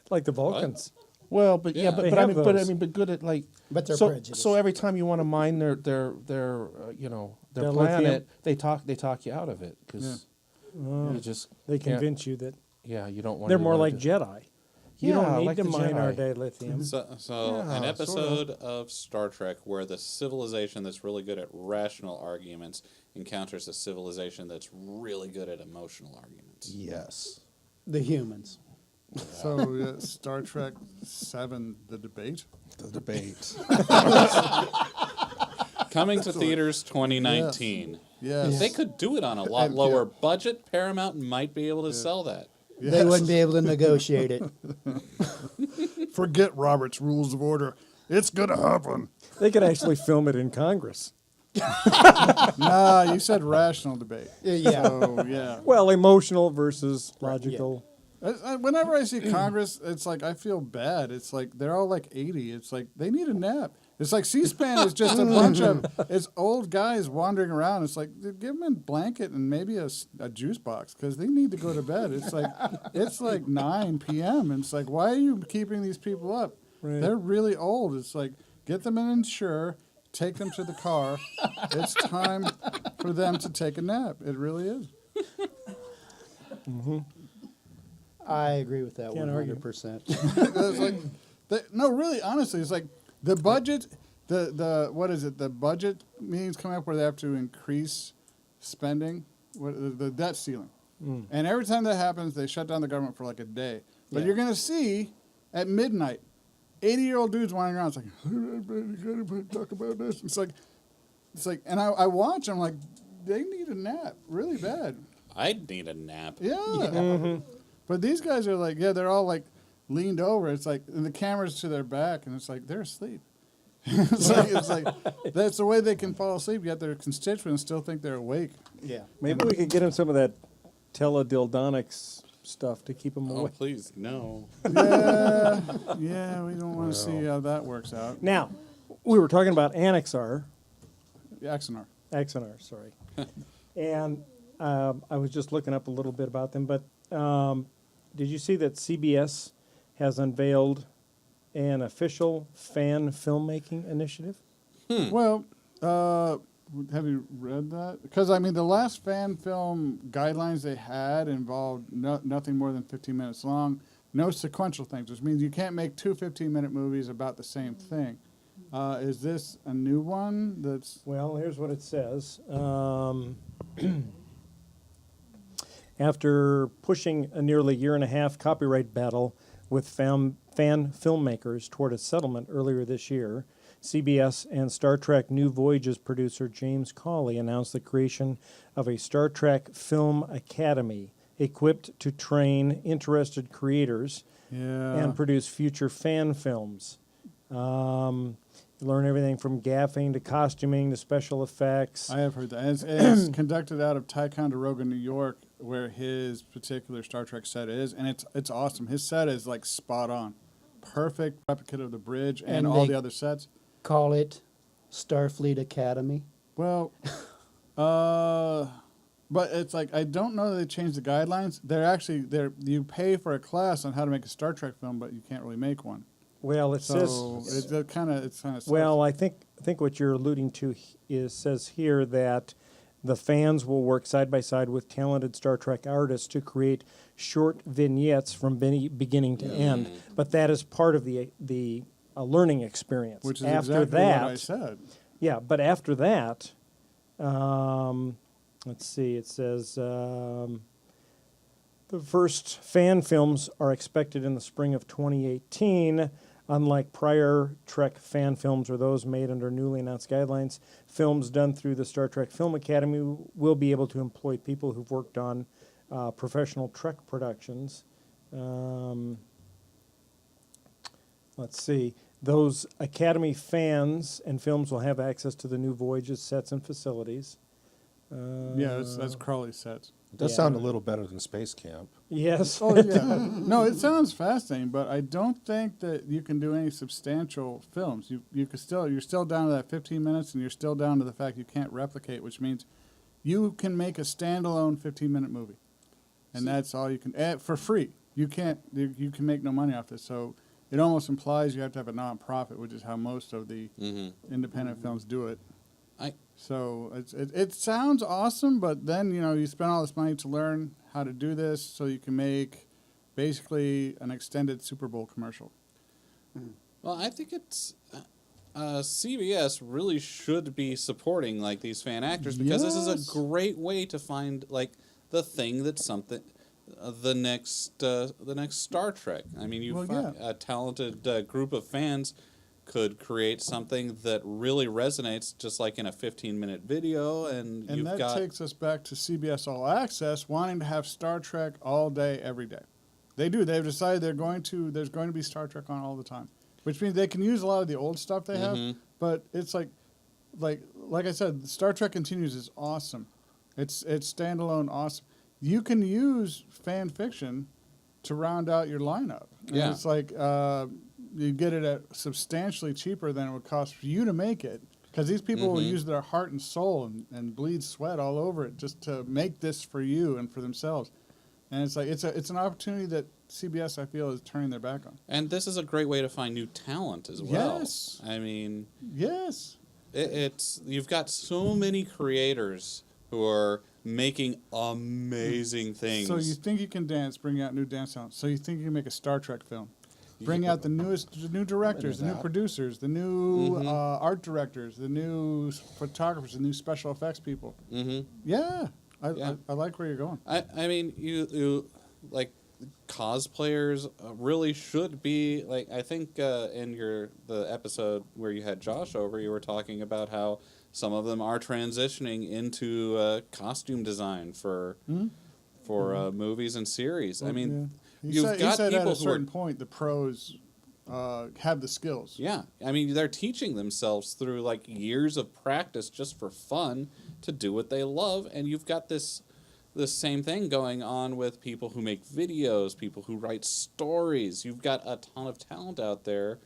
Speaker 2: Like the Vulcans.
Speaker 6: Well, but
Speaker 5: Yeah.
Speaker 2: They
Speaker 6: but I
Speaker 2: have
Speaker 6: mean, but I
Speaker 2: those.
Speaker 6: mean, but good at like.
Speaker 4: But they're
Speaker 6: so,
Speaker 4: prejudiced.
Speaker 6: So every time you want to mine their you know their
Speaker 2: Their lithium.
Speaker 6: planet, they talk you out of it because you just
Speaker 2: They
Speaker 6: can't-
Speaker 2: convince you that
Speaker 6: you don't want.
Speaker 2: they're more like Jedi. You
Speaker 6: Yeah,
Speaker 2: don't need
Speaker 6: like
Speaker 2: to
Speaker 6: the
Speaker 2: mine our
Speaker 6: Jedi.
Speaker 2: day lithium.
Speaker 5: So
Speaker 6: Yeah,
Speaker 5: an
Speaker 6: sort
Speaker 5: episode of Star Trek where the civilization that's really good at rational arguments encounters a civilization that's really good at emotional arguments.
Speaker 6: Yes.
Speaker 4: The humans.
Speaker 3: So Star Trek 7, The Debate.
Speaker 6: The debate.
Speaker 5: Coming to theaters 2019.
Speaker 3: Yes.
Speaker 5: They could do it on a lot
Speaker 3: And,
Speaker 5: lower budget. Paramount might be able to sell that.
Speaker 4: They wouldn't be able to negotiate it.
Speaker 3: Forget Robert's Rules of Order. It's going to happen.
Speaker 2: They could actually film it in Congress.
Speaker 3: Nah, you said rational debate.
Speaker 4: Yeah.
Speaker 3: So, yeah.
Speaker 2: Well, emotional versus logical.
Speaker 3: Whenever I see Congress, it's like I feel bad. It's like they're all like 80. It's like they need a nap. It's like C-SPAN is just a bunch of it's old guys wandering around. It's like give them a blanket and maybe a juice box because they need to go to bed. It's like 9 p.m. and it's like why are you keeping these people up?
Speaker 2: Right.
Speaker 3: They're really old. It's like get them an insure, take them to the car. It's time for them to take a nap. It really is.
Speaker 4: I agree with that
Speaker 2: Can't argue.
Speaker 4: 100%.
Speaker 3: It's like, no, really, honestly, it's like the budget, what is it? The budget meetings come up where they have to increase spending, the debt ceiling, and every time that happens, they shut down the government for like a day. But
Speaker 4: Yeah.
Speaker 3: you're gonna see at midnight, 80-year-old dudes wandering around. It's like, talk about this. It's like, and I watch. I'm like, they need a nap really bad.
Speaker 5: I'd need a nap.
Speaker 3: Yeah. But these guys are like, they're all like leaned over. It's like, and the camera's to their back, and it's like they're asleep. it's like that's the way they can fall asleep. Yet their constituents still think they're awake.
Speaker 4: Yeah.
Speaker 2: Maybe we could get them some of that teledildonics stuff to keep them
Speaker 5: Oh,
Speaker 2: awake.
Speaker 5: please, no.
Speaker 3: Yeah, we don't want to see how that works out.
Speaker 2: Now, we were talking about Axanar, sorry. And I was just looking up a little bit about them, but did you see that CBS has unveiled an official fan filmmaking initiative?
Speaker 3: Well, have you read that? Because, I mean, the last fan film guidelines they had involved nothing more than 15 minutes long, no sequential things, which means you can't make two 15-minute movies about the same thing. Is this a new one that's...
Speaker 2: Well, here's what it says. After pushing a nearly year-and-a-half copyright battle with fan filmmakers toward a settlement earlier this year, CBS and Star Trek New Voyages producer James Cawley announced the creation of a Star Trek Film Academy equipped to train interested creators and produce future fan films. Learn everything from gaffing to costuming to special effects.
Speaker 3: I have heard that. And it's conducted out of Ticonderoga, New York, where his particular Star Trek set is, and it's awesome. His set is like spot on, perfect replicate of the bridge and all
Speaker 4: they-
Speaker 3: the other sets.
Speaker 4: Call it Starfleet Academy.
Speaker 3: Well, but it's like I don't know that they changed the guidelines. You pay for a class on how to make a Star Trek film, but you can't really make one.
Speaker 2: Well, it
Speaker 3: So
Speaker 2: says.
Speaker 3: it's kind of
Speaker 2: Well, I think what you're alluding to says here that the fans will work side by side with talented Star Trek artists to create short vignettes from beginning to end. But that is part of the learning experience.
Speaker 3: which is
Speaker 2: after
Speaker 3: exactly
Speaker 2: that,
Speaker 3: what I said.
Speaker 2: yeah. But after that, let's see. It says the first fan films are expected in the spring of 2018. Unlike prior Trek fan films or those made under newly announced guidelines, films done through the Star Trek Film Academy will be able to employ people who've worked on professional Trek productions. Let's see. Those Academy fans and films will have access to the New Voyages sets and facilities.
Speaker 3: Yeah, that's Crowley sets.
Speaker 6: It does sound a little better than Space Camp.
Speaker 2: Yes.
Speaker 3: Oh yeah, no, it sounds fascinating, but I don't think that you can do any substantial films. You're still down to that 15 minutes, and you're still down to the fact you can't replicate, which means you can make a standalone 15-minute movie, and that's all you can for free. You can make no money off this, so it almost implies you have to have a nonprofit, which is how most of the independent films do it. So it sounds awesome, but then you spend all this money to learn how to do this, so you can make basically an extended Super Bowl commercial.
Speaker 5: Well, I think it's CBS really should be supporting like these fan actors, because this is a great way to find like the thing that's something. The next Star Trek. I mean, a talented group of fans could create something that really resonates, just like in a 15-minute video, and that
Speaker 3: takes us back to CBS All Access wanting to have Star Trek all day, every day. They do. They've decided there's going to be Star Trek on all the time, which means they can use a lot of the old stuff they have. But it's like I said, Star Trek Continues is awesome. It's standalone awesome. You can use fan fiction to round out your lineup. And it's like you get it at substantially cheaper than it would cost for you to make it, because these people will use their heart and soul and bleed sweat all over it just to make this for you and for themselves. And it's like it's an opportunity that CBS, I feel, is turning their back on.
Speaker 5: And this is a great way to find new talent as well.
Speaker 3: Yes.
Speaker 5: I mean,
Speaker 3: yes.
Speaker 5: It's you've got so many creators who are making amazing things.
Speaker 3: So you think you can dance, bring out new dance talent. So you think you can make a Star Trek film. Bring out the new directors, the new producers, the new art directors, the new photographers, the new special effects people. Yeah. I like where you're going.
Speaker 5: I mean, you like cosplayers really should be like. I think in the episode where you had Josh over, you were talking about how some of them are transitioning into costume design for movies and series. I mean,
Speaker 3: he said at a certain point the pros have the skills.
Speaker 5: Yeah, I mean, they're teaching themselves through like years of practice just for fun to do what they love, and you've got this same thing going on with people who make videos, people who write stories. You've got a ton of talent out there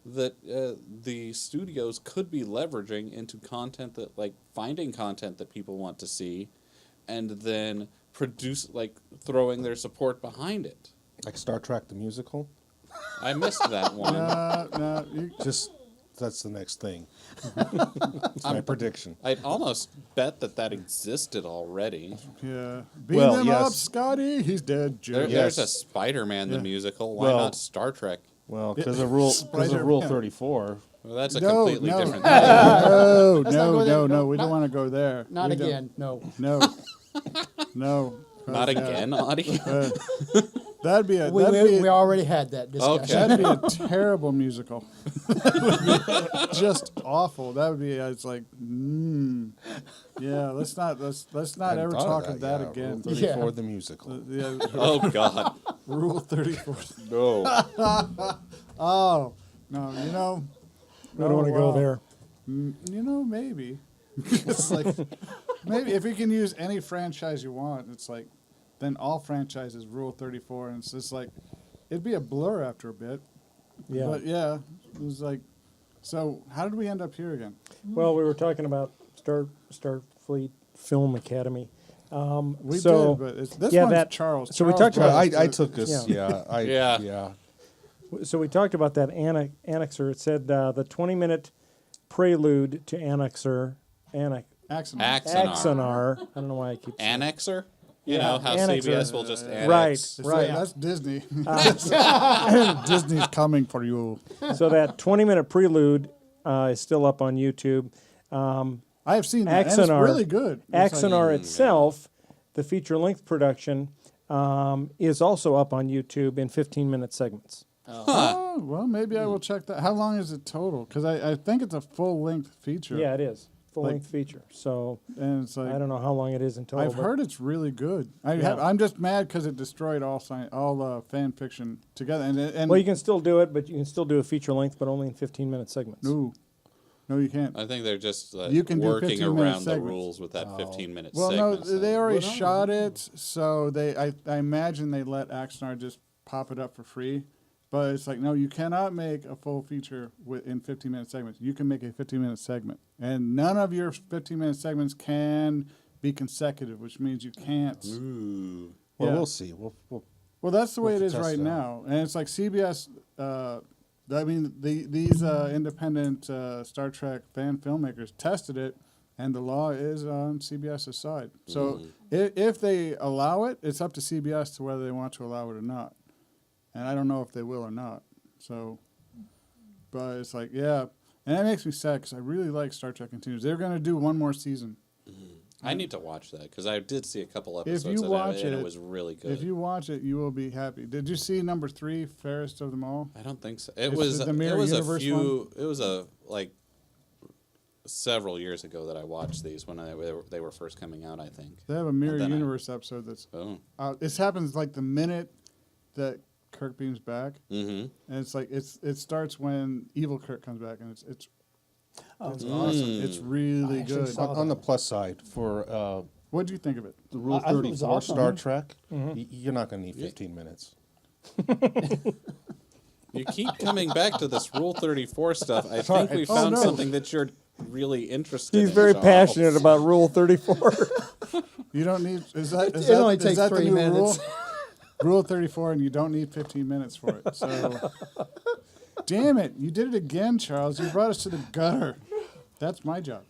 Speaker 5: that the studios could be leveraging into content that, like, finding content that people want to see, and then throwing their support behind it.
Speaker 6: Like Star Trek the musical?
Speaker 5: I missed that one.
Speaker 6: That's the next thing. That's my prediction.
Speaker 5: I'd almost bet that existed already.
Speaker 3: Yeah. Beam them up, Scotty. He's dead.
Speaker 5: There's a Spider-Man the musical. Why not Star Trek?
Speaker 6: Well, because of Rule 34.
Speaker 5: Well, that's a completely different thing.
Speaker 3: No. We don't want to go there.
Speaker 4: Not again. No.
Speaker 5: Not again, Audie?
Speaker 4: We already had that discussion.
Speaker 5: Okay.
Speaker 3: That'd be a terrible musical. Just awful. That would be. It's like, yeah. Let's not ever talk of that again.
Speaker 6: Rule 34 the musical.
Speaker 5: Oh God.
Speaker 3: Rule 34.
Speaker 5: No.
Speaker 3: Oh no.
Speaker 2: I don't want to go there.
Speaker 3: Maybe. It's like maybe if you can use any franchise you want, it's like then all franchises Rule 34, and it's just like it'd be a blur after a bit.
Speaker 2: Yeah.
Speaker 3: But yeah, it was like. So how did we end up here again?
Speaker 2: Well, we were talking about Starfleet Film Academy.
Speaker 3: We did, but this one's Charles.
Speaker 2: So we
Speaker 3: Charles
Speaker 2: talked about.
Speaker 6: I took this. Yeah.
Speaker 2: So we talked about that annexer. It said the 20-minute prelude to Axanar.
Speaker 5: Axanar.
Speaker 2: I don't know why I keep saying
Speaker 5: Annexer? You know how
Speaker 2: Annexer.
Speaker 5: CBS will just annex.
Speaker 2: Right.
Speaker 3: That's Disney. Disney's coming for you.
Speaker 2: So that 20-minute prelude is still up on YouTube.
Speaker 3: I have seen that, and it's really good.
Speaker 2: Axanar itself, the feature-length production, is also up on YouTube in 15-minute segments.
Speaker 3: Oh, well, maybe I will check that. How long is it total? Because I think it's a full-length feature.
Speaker 2: Yeah, it is. Full-length feature. So
Speaker 3: and it's like,
Speaker 2: I don't know how long it is in total.
Speaker 3: I've heard it's really good. I'm just mad because it destroyed all fan fiction together. And
Speaker 2: well, you can still do it, but you can still do a feature-length, but only in 15-minute segments.
Speaker 3: Ooh. No, you can't.
Speaker 5: I think they're just
Speaker 3: You can do
Speaker 5: working
Speaker 3: 15-minute
Speaker 5: around the
Speaker 3: segments.
Speaker 5: rules with that 15-minute
Speaker 3: Well,
Speaker 5: segment.
Speaker 3: no, they already
Speaker 4: Well, no.
Speaker 3: shot it, so I imagine they let Axonar just pop it up for free. But it's like, no, you cannot make a full feature in 15-minute segments. You can make a 15-minute segment. And none of your 15-minute segments can be consecutive, which means you can't.
Speaker 5: Ooh.
Speaker 6: Well,
Speaker 3: Yeah.
Speaker 6: we'll see.
Speaker 3: Well, that's the way it is
Speaker 6: test
Speaker 3: right
Speaker 6: it
Speaker 3: now.
Speaker 6: out.
Speaker 3: And it's like CBS, I mean, these independent Star Trek fan filmmakers tested it, and the law is on CBS's side. So if they allow it, it's up to CBS to whether they want to allow it or not. And I don't know if they will or not. So, but it's like, yeah. And that makes me sad because I really like Star Trek Continues. They're going to do one more season.
Speaker 5: I need to watch that because I did see a couple
Speaker 3: If
Speaker 5: episodes
Speaker 3: you
Speaker 5: of
Speaker 3: watch
Speaker 5: it, and
Speaker 3: it-
Speaker 5: it was really good.
Speaker 3: If you watch it, you will be happy. Did you see number 3, Fairest of Them All?
Speaker 5: I don't think so. It
Speaker 3: It's
Speaker 5: was
Speaker 3: the
Speaker 5: it
Speaker 3: Mirror
Speaker 5: was a
Speaker 3: Universe
Speaker 5: few. It was a like several years ago that I watched these when they were first coming out. I think.
Speaker 3: They have a Mirror
Speaker 5: then I-
Speaker 3: Universe episode that's
Speaker 5: Oh.
Speaker 3: this happens like the minute that Kirk beams back,
Speaker 5: Mm-hmm.
Speaker 3: and it's like it starts when evil Kirk comes back, and it's awesome.
Speaker 5: Mm.
Speaker 3: It's really
Speaker 4: I actually
Speaker 3: good.
Speaker 4: saw
Speaker 6: On the plus side, for
Speaker 3: What do you think of it?
Speaker 6: the Rule
Speaker 4: I thought it was
Speaker 6: 34
Speaker 4: awesome.
Speaker 6: Star Trek, you're not going to need 15 minutes.
Speaker 5: You keep coming back to this Rule 34 stuff. I think we found
Speaker 3: no.
Speaker 5: something that you're really interested in.
Speaker 2: He's very
Speaker 5: Charles.
Speaker 2: passionate about Rule 34.
Speaker 3: You don't need. Is that
Speaker 4: It only takes
Speaker 3: the
Speaker 4: 3
Speaker 3: new
Speaker 4: minutes.
Speaker 3: rule? Rule 34, and you don't need 15 minutes for it. So, damn it, you did it again, Charles. You brought us to the gutter. That's my job.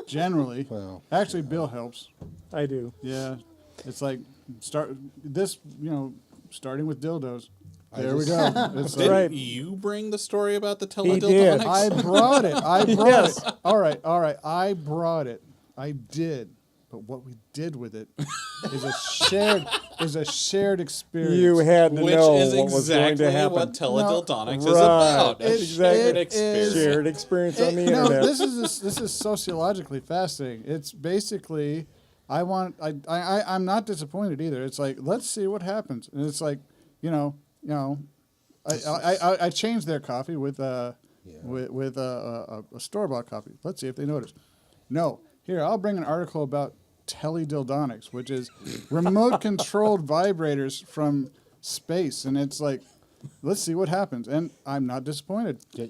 Speaker 3: Generally,
Speaker 6: Well,
Speaker 3: actually, Bill helps.
Speaker 2: I do.
Speaker 3: Yeah, it's like starting with dildos. There we go. It's
Speaker 5: Didn't
Speaker 2: Right.
Speaker 5: you bring the story about the
Speaker 2: did.
Speaker 5: teledildonics?
Speaker 3: I brought it.
Speaker 2: Yes.
Speaker 3: It. All right. I brought it. I did. But what we did with it is a shared experience.
Speaker 2: You had to
Speaker 5: Which
Speaker 2: know
Speaker 5: is
Speaker 2: what was going
Speaker 5: exactly
Speaker 2: to happen.
Speaker 5: what teledildonics is
Speaker 2: Right.
Speaker 5: about.
Speaker 2: That's
Speaker 5: A
Speaker 2: exactly
Speaker 5: shared
Speaker 3: it
Speaker 5: experience.
Speaker 3: is.
Speaker 2: Shared experience on the
Speaker 3: No,
Speaker 2: internet.
Speaker 3: this is sociologically fascinating. It's basically I'm not disappointed either. It's like, let's see what happens. And it's like, I changed their coffee with a store-bought coffee. Let's see if they notice. No. Here, I'll bring an article about teledildonics, which is remote-controlled vibrators from space. And it's like, let's see what happens. And I'm not disappointed.
Speaker 6: yeah,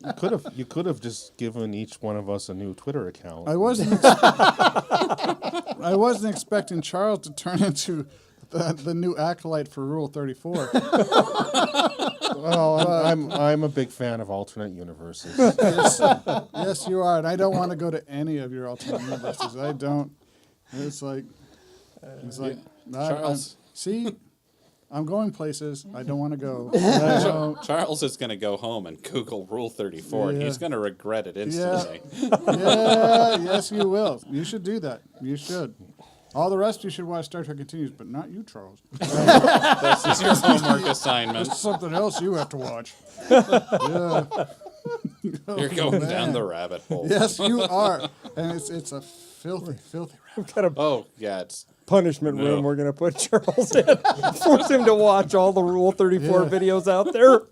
Speaker 6: you could have just given each one of us a new Twitter account.
Speaker 3: I wasn't expecting Charles to turn into the new acolyte for Rule 34.
Speaker 6: Well, I'm a big fan of alternate universes.
Speaker 3: Yes, you are, and I don't want to go to any of your alternate universes. I don't. It's like,
Speaker 5: Charles.
Speaker 3: see, I'm going places I don't want to go. I don't-
Speaker 5: Charles is going to go home and Google Rule 34, and
Speaker 3: Yeah.
Speaker 5: he's going to regret it instantly.
Speaker 3: yes, you will. You should do that. You should. All the rest you should watch Star Trek Continues, but not you, Charles.
Speaker 5: This is your homework assignment.
Speaker 3: There's something else you have to watch. Yeah.
Speaker 5: You're going
Speaker 3: man.
Speaker 5: down the rabbit hole.
Speaker 3: Yes, you are, and it's a filthy rabbit.
Speaker 2: We've got a
Speaker 5: Oh, yeah, it's
Speaker 2: punishment
Speaker 5: No.
Speaker 2: room we're going to put Charles in. Force him to watch all the Rule 34
Speaker 3: Yeah.
Speaker 2: videos out there.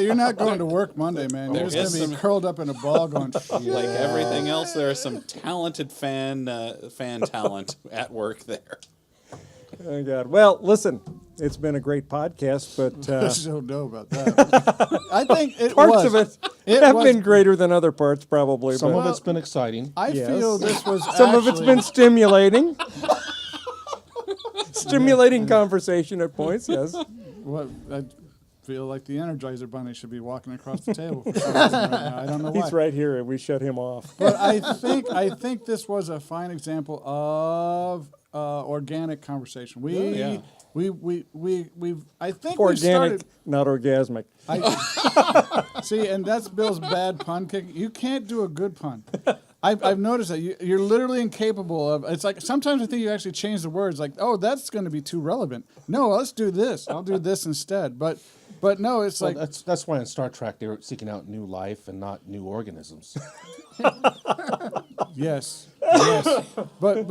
Speaker 3: You're not going to work Monday, man. You're
Speaker 5: There
Speaker 3: just
Speaker 5: is
Speaker 3: going to be
Speaker 5: some-
Speaker 3: curled up in a ball going,
Speaker 5: like everything else. There is some talented fan talent at work there.
Speaker 2: Oh, God. Well, listen, it's been a great podcast, but
Speaker 3: I don't know about that. I think it
Speaker 2: parts
Speaker 3: was.
Speaker 2: of it,
Speaker 3: It
Speaker 2: have
Speaker 3: was-
Speaker 2: been greater than other parts, probably.
Speaker 6: Some
Speaker 2: but
Speaker 6: of it's been exciting.
Speaker 3: I
Speaker 2: Yes.
Speaker 3: feel this was
Speaker 2: some of it's
Speaker 3: actually-
Speaker 2: been stimulating. Stimulating conversation at points, yes.
Speaker 3: What I feel like the Energizer Bunny should be walking across the table for some reason right now. I don't know why.
Speaker 2: He's right here, and we shut him off.
Speaker 3: But I think this was a fine example of organic conversation. I think we
Speaker 2: Organic,
Speaker 3: started.
Speaker 2: not orgasmic.
Speaker 3: See, and that's Bill's bad pun kick. You can't do a good pun. I've noticed that you're literally incapable of. It's like sometimes I think you actually change the words. Like, oh, that's going to be too relevant. No, let's do this. I'll do this instead. But no, it's
Speaker 6: Well,
Speaker 3: like
Speaker 6: that's why in Star Trek they were seeking out new life and not new organisms.
Speaker 3: yes. But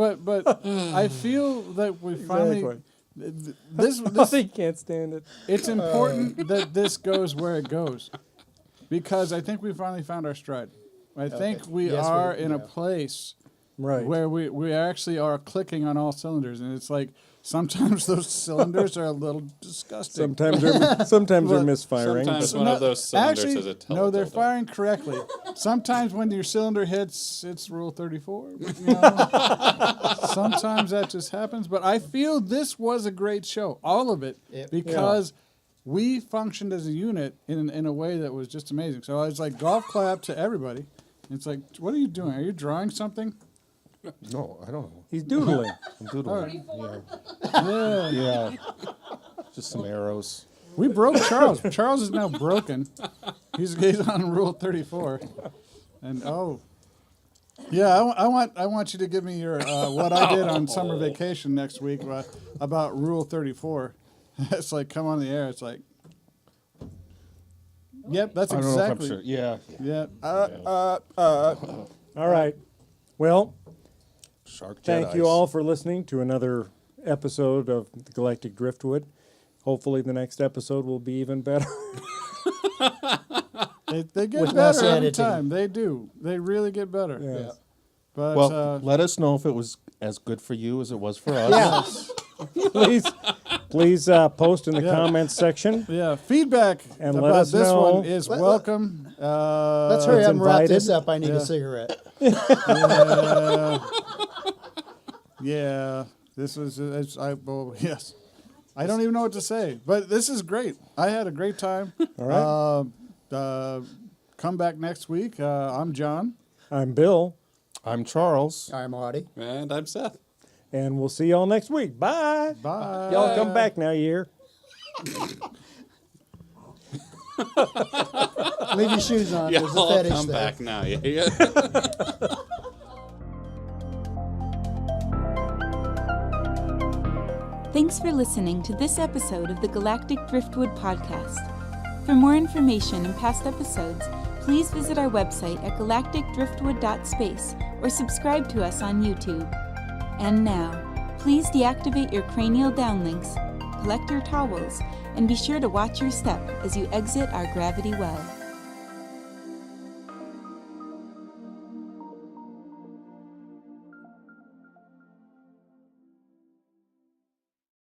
Speaker 3: I feel that we finally.
Speaker 2: Exactly.
Speaker 3: This
Speaker 2: He can't stand it.
Speaker 3: it's important that this goes where it goes, because I think we finally found our stride. I think
Speaker 4: Okay.
Speaker 3: we
Speaker 4: Yes,
Speaker 3: are
Speaker 4: we-
Speaker 3: in a
Speaker 4: yeah.
Speaker 3: place
Speaker 2: Right.
Speaker 3: where we actually are clicking on all cylinders, and it's like sometimes those cylinders are a little disgusting.
Speaker 2: Sometimes they're
Speaker 3: But
Speaker 2: misfiring.
Speaker 5: sometimes
Speaker 2: but-
Speaker 5: one of those cylinders
Speaker 3: actually,
Speaker 5: is a
Speaker 3: no, they're
Speaker 5: teledildo.
Speaker 3: firing correctly. Sometimes when your cylinder hits, it's Rule 34. But, you know, sometimes that just happens. But I feel this was a great show, all of it,
Speaker 4: Yep.
Speaker 3: because we functioned as a unit in a way that was just amazing. So I was like, golf clap to everybody. It's like, what are you doing? Are you drawing something?
Speaker 6: No, I don't know.
Speaker 2: He's doodling.
Speaker 6: I'm doodling.
Speaker 3: Yeah.
Speaker 6: Yeah. Just some arrows.
Speaker 3: We broke Charles. Charles is now broken. He's on Rule 34. And yeah, I want you to give me your what I did on summer vacation next week about Rule 34. It's like come on the air. It's like, yep, that's
Speaker 6: I don't know if I'm
Speaker 3: exactly.
Speaker 6: sure. Yeah.
Speaker 3: Yeah.
Speaker 2: All right. Well,
Speaker 6: Shark
Speaker 2: thank you
Speaker 6: Jedis.
Speaker 2: all for listening to another episode of the Galactic Driftwood. Hopefully, the next episode will be even better.
Speaker 3: They get
Speaker 4: With less
Speaker 3: better every
Speaker 4: editing.
Speaker 3: time. They do. They really get better.
Speaker 2: Yeah.
Speaker 3: But
Speaker 6: Well, let us know if it was as good for you as it was for us.
Speaker 2: Please post in the
Speaker 3: Yeah.
Speaker 2: comments section.
Speaker 3: yeah, feedback
Speaker 2: And
Speaker 3: about
Speaker 2: let us
Speaker 3: this
Speaker 2: know.
Speaker 3: one is welcome.
Speaker 4: Let's hurry up and wrap this
Speaker 2: invited.
Speaker 4: up. I need
Speaker 3: Yeah.
Speaker 4: a cigarette.
Speaker 3: Yeah, this was yes. I don't even know what to say, but this is great. I had a great time.
Speaker 2: All right.
Speaker 3: Come back next week. I'm John.
Speaker 2: I'm Bill,
Speaker 6: I'm Charles.
Speaker 4: I'm Audie.
Speaker 5: And I'm Seth.
Speaker 2: and we'll see y'all next week. Bye.
Speaker 3: Bye.
Speaker 2: Y'all come back now, you hear?
Speaker 4: Leave your shoes on.
Speaker 5: Yeah,
Speaker 4: There's a
Speaker 5: I'll
Speaker 4: fetish
Speaker 5: come
Speaker 4: there.
Speaker 5: back now. Yeah.
Speaker 1: Thanks for listening to this episode of the Galactic Driftwood podcast. For more information and past episodes, please visit our website at galacticdriftwood.space or subscribe to us on YouTube. And now, please deactivate your cranial downlinks, collect your towels, and be sure to watch your step as you exit our gravity well.